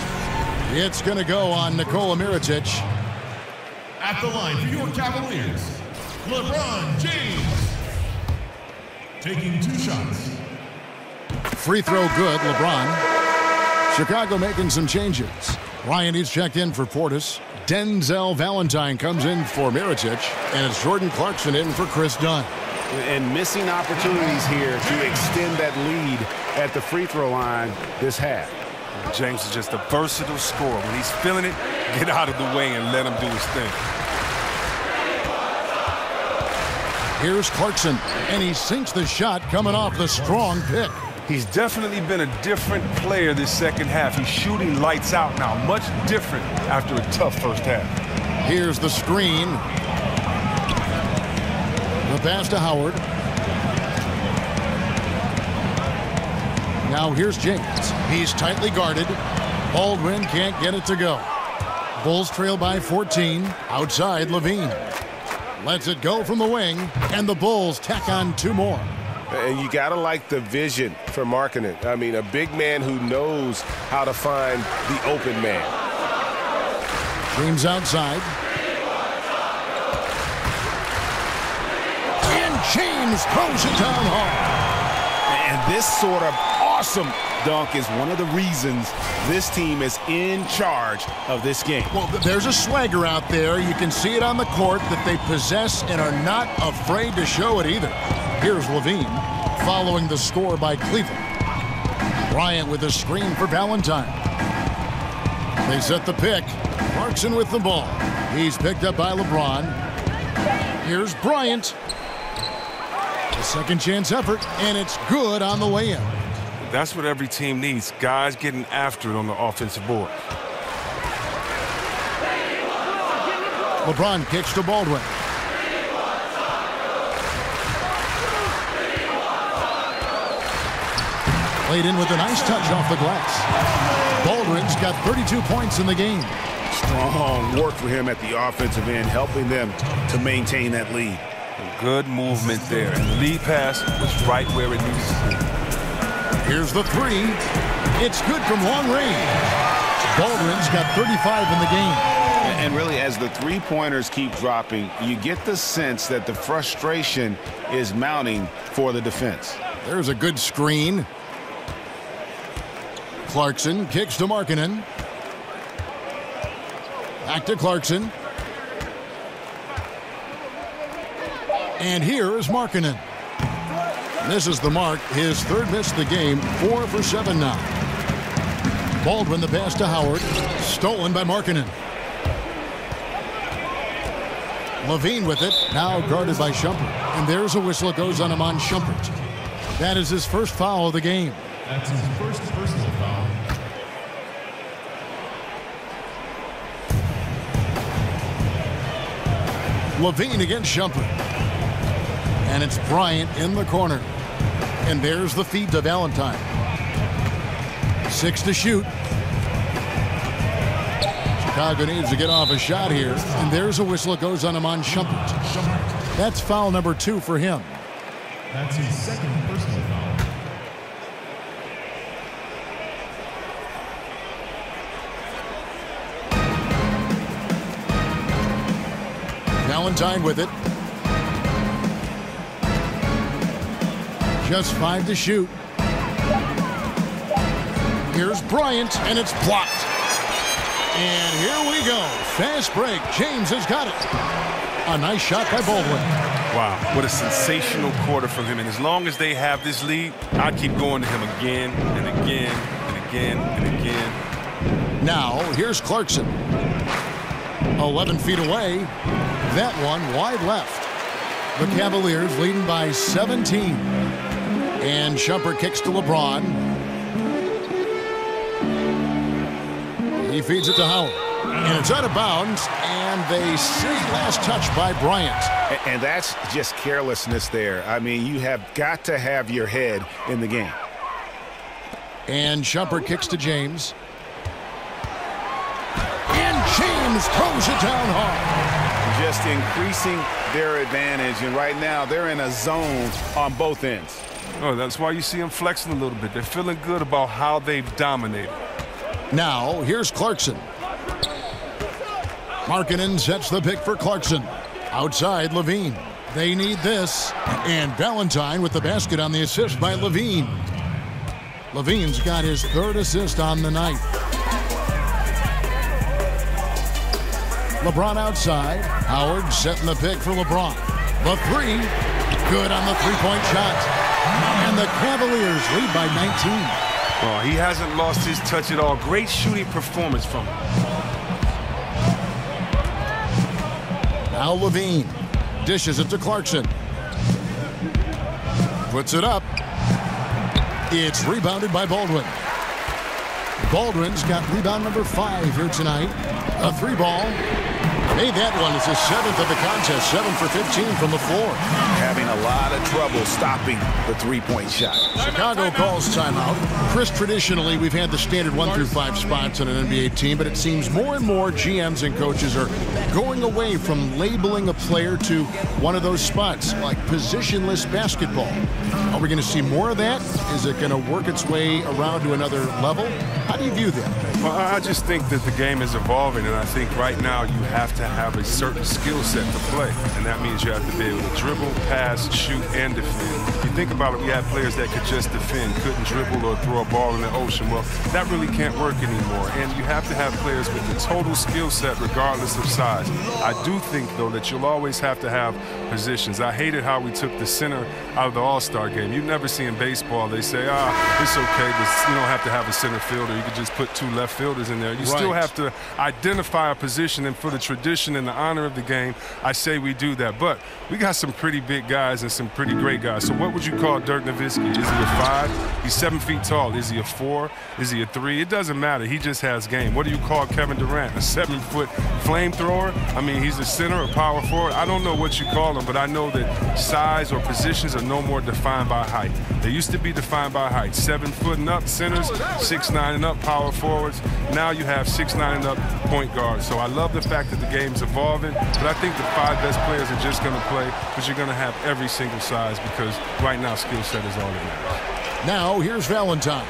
G: It's going to go on Nikola Mirotic.
M: At the line for your Cavaliers, LeBron James. Taking 2 shots.
G: Free throw good, LeBron. Chicago making some changes. Ryan, he's checked in for Portis. Denzel Valentine comes in for Mirotic. And it's Jordan Clarkson in for Chris Dunn.
L: And missing opportunities here to extend that lead at the free throw line this half.
I: James is just a versatile scorer. When he's feeling it, get out of the way and let him do his thing.
G: Here's Clarkson, and he sinks the shot coming off the strong pick.
I: He's definitely been a different player this second half. He's shooting lights out now, much different after a tough first half.
G: Here's the screen. The pass to Howard. Now here's James. He's tightly guarded. Baldwin can't get it to go. Bulls trail by 14. Outside, Levine. Lets it go from the wing, and the Bulls tack on 2 more.
L: And you got to like the vision for Markkanen. I mean, a big man who knows how to find the open man.
G: James outside. And James throws it down hard.
L: And this sort of awesome dunk is one of the reasons this team is in charge of this game.
G: Well, there's a swagger out there. You can see it on the court that they possess and are not afraid to show it either. Here's Levine following the score by Cleveland. Bryant with a screen for Valentine. They set the pick. Clarkson with the ball. He's picked up by LeBron. Here's Bryant. A second chance effort, and it's good on the way in.
I: That's what every team needs, guys getting after it on the offensive board.
G: LeBron kicks to Baldwin. Played in with a nice touch off the glass. Baldwin's got 32 points in the game.
L: Strong work for him at the offensive end, helping them to maintain that lead.
I: Good movement there. And the lead pass was right where it needed to be.
G: Here's the three. It's good from long range. Baldwin's got 35 in the game.
L: And really, as the three-pointers keep dropping, you get the sense that the frustration is mounting for the defense.
G: There's a good screen. Clarkson kicks to Markkanen. Back to Clarkson. And here is Markkanen. Misses the mark. His third miss of the game. 4 for 7 now. Baldwin the pass to Howard. Stolen by Markkanen. Levine with it. Now guarded by Shumpert. And there's a whistle. It goes on Iman Shumpert. That is his first foul of the game.
M: That's his first personal foul.
G: Levine against Shumpert. And it's Bryant in the corner. And there's the feed to Valentine. 6 to shoot. Chicago needs to get off a shot here. And there's a whistle. It goes on Iman Shumpert. That's foul number 2 for him.
M: That's his second personal foul.
G: Valentine with it. Just 5 to shoot. Here's Bryant, and it's blocked. And here we go. Fast break. James has got it. A nice shot by Baldwin.
I: Wow, what a sensational quarter from him. And as long as they have this lead, I'd keep going to him again and again and again and again.
G: Now, here's Clarkson. 11 feet away. That one wide left. The Cavaliers leading by 17. And Shumpert kicks to LeBron. He feeds it to Howard. And it's out of bounds. And they see last touch by Bryant.
L: And that's just carelessness there. I mean, you have got to have your head in the game.
G: And Shumpert kicks to James. And James throws it down hard.
L: Just increasing their advantage. And right now, they're in a zone on both ends.
I: Oh, that's why you see them flexing a little bit. They're feeling good about how they've dominated.
G: Now, here's Clarkson. Markkanen sets the pick for Clarkson. Outside, Levine. They need this. And Valentine with the basket on the assist by Levine. Levine's got his third assist on the night. LeBron outside. Howard setting the pick for LeBron. The three. Good on the three-point shot. And the Cavaliers lead by 19.
I: Oh, he hasn't lost his touch at all. Great shooting performance from him.
G: Now Levine dishes it to Clarkson. Puts it up. It's rebounded by Baldwin. Baldwin's got rebound number 5 here tonight. A 3-ball. Made that one. It's his 7th of the contest. 7 for 15 from the floor.
L: Having a lot of trouble stopping the three-point shot.
G: Chicago calls timeout. Chris, traditionally, we've had the standard 1 through 5 spots on an NBA team, but it seems more and more GMs and coaches are going away from labeling a player to one of those spots, like positionless basketball. Are we going to see more of that? Is it going to work its way around to another level? How do you view that?
I: Well, I just think that the game is evolving, and I think right now you have to have a certain skill set to play, and that means you have to be able to dribble, pass, shoot, and defend. If you think about it, we had players that could just defend, couldn't dribble or throw a ball in the ocean. Well, that really can't work anymore, and you have to have players with the total skill set regardless of size. I do think, though, that you'll always have to have positions. I hated how we took the center out of the All-Star game. You never see in baseball, they say, it's okay, but you don't have to have a center fielder. You can just put 2 left have fielders in there. You still have to identify a position, and for the tradition and the honor of the game, I say we do that. But we got some pretty big guys and some pretty great guys. So what would you call Dirk Nowitzki? Is he a 5? He's 7 feet tall. Is he a 4? Is he a 3? It doesn't matter. He just has game. What do you call Kevin Durant? A 7-foot flamethrower? I mean, he's a center, a power forward. I don't know what you call him, but I know that size or positions are no more defined by height. They used to be defined by height. 7 foot and up centers, 6'9" and up power forwards. Now you have 6'9" and up point guards. So I love the fact that the game's evolving, but I think the 5 best players are just going to play, but you're going to have every single size because right now skill set is all that matters.
G: Now here's Valentine.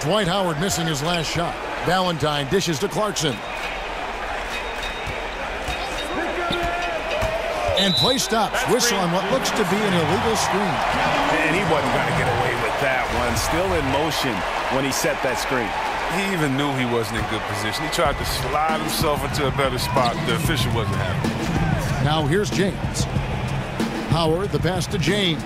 G: Dwight Howard missing his last shot. Valentine dishes to Clarkson. And play stops. Whistle on what looks to be an illegal screen.
L: And he wasn't going to get away with that one. Still in motion when he set that screen.
I: He even knew he wasn't in good position. He tried to slide himself into a better spot. The official wasn't happy.
G: Now here's James. Howard, the pass to James.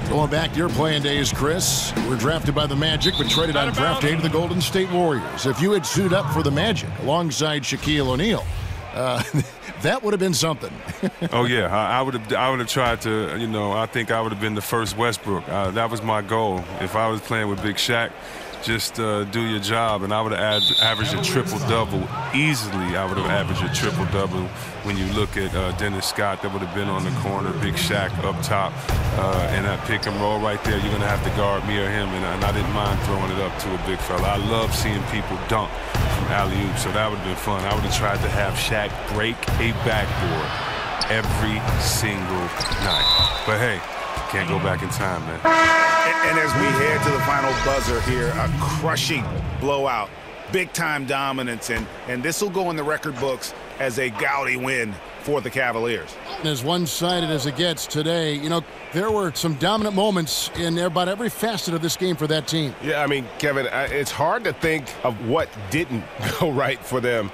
G: Going back to your playing days, Chris. You were drafted by the Magic, but traded on draft day to the Golden State Warriors. If you had suited up for the Magic alongside Shaquille O'Neal, that would have been something.
I: Oh yeah, I would have tried to. You know, I think I would have been the first Westbrook. That was my goal. If I was playing with Big Shaq, just do your job, and I would have averaged a triple-double easily. I would have averaged a triple-double. When you look at Dennis Scott, that would have been on the corner, Big Shaq up top, and that pick and roll right there, you're going to have to guard me or him, and I didn't mind throwing it up to a big fella. I love seeing people dunk from alley-oop, so that would have been fun. I would have tried to have Shaq break a backboard every single night. But hey, can't go back in time, man.
L: And as we head to the final buzzer here, a crushing blowout, big-time dominance, and this will go in the record books as a gaudy win for the Cavaliers.
G: As one-sided as it gets today, you know, there were some dominant moments in about every facet of this game for that team.
N: Yeah, I mean, Kevin, it's hard to think of what didn't go right for them.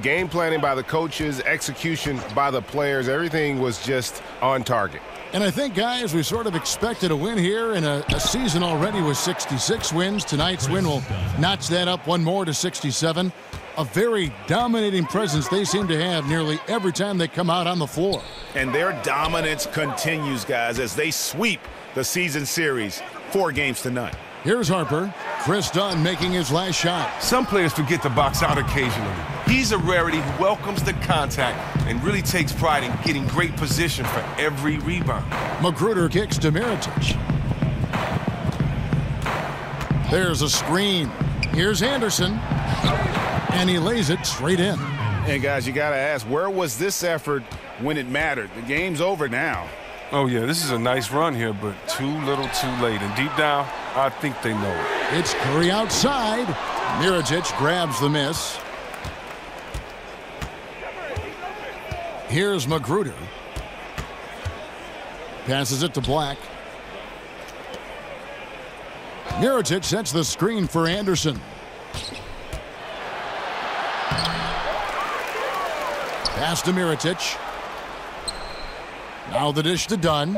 N: Game planning by the coaches, execution by the players, everything was just on target.
G: And I think, guys, we sort of expected a win here in a season already with 66 wins. Tonight's win will notch that up one more to 67. A very dominating presence they seem to have nearly every time they come out on the floor.
L: And their dominance continues, guys, as they sweep the season series 4-0.
G: Here's Harper. Chris Dunn making his last shot.
O: Some players forget to box out occasionally. He's a rarity who welcomes the contact and really takes pride in getting great position for every rebound.
G: Magruder kicks to Mirotic. There's a screen. Here's Anderson. And he lays it straight in.
L: And, guys, you got to ask, where was this effort when it mattered? The game's over now.
I: Oh, yeah, this is a nice run here, but too little too late. And deep down, I think they know it.
G: It's Curry outside. Mirotic grabs the miss. Here's Magruder. Passes it to Black. Mirotic sets the screen for Anderson. Pass to Mirotic. Now the dish to Dunn.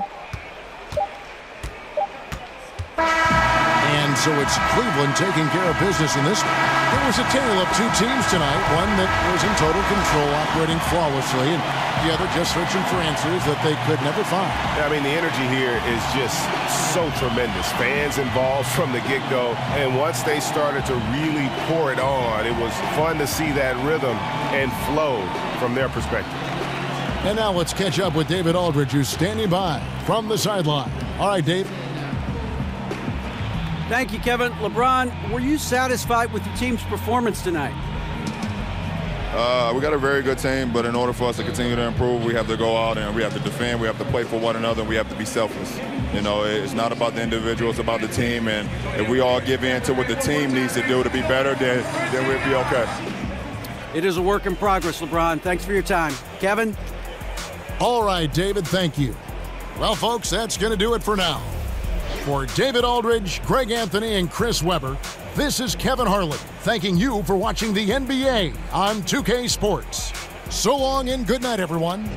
G: And so it's Cleveland taking care of business in this one. There was a tale of two teams tonight. One that was in total control, operating flawlessly, and the other just searching for answers that they could never find.
N: I mean, the energy here is just so tremendous. Fans involved from the get-go, and once they started to really pour it on, it was fun to see that rhythm and flow from their perspective.
G: And now let's catch up with David Aldridge, who's standing by from the sideline. All right, Dave.
J: Thank you, Kevin. LeBron, were you satisfied with your team's performance tonight?
P: We got a very good team, but in order for us to continue to improve, we have to go out and we have to defend, we have to play for one another, and we have to be selfless. You know, it's not about the individual, it's about the team, and if we all give in to what the team needs to do to be better, then we'll be okay.
J: It is a work in progress, LeBron. Thanks for your time. Kevin?
G: All right, David, thank you. Well, folks, that's going to do it for now. For David Aldridge, Greg Anthony, and Chris Webber, this is Kevin Harlan thanking you for watching the NBA on 2K Sports. So long and good night, everyone.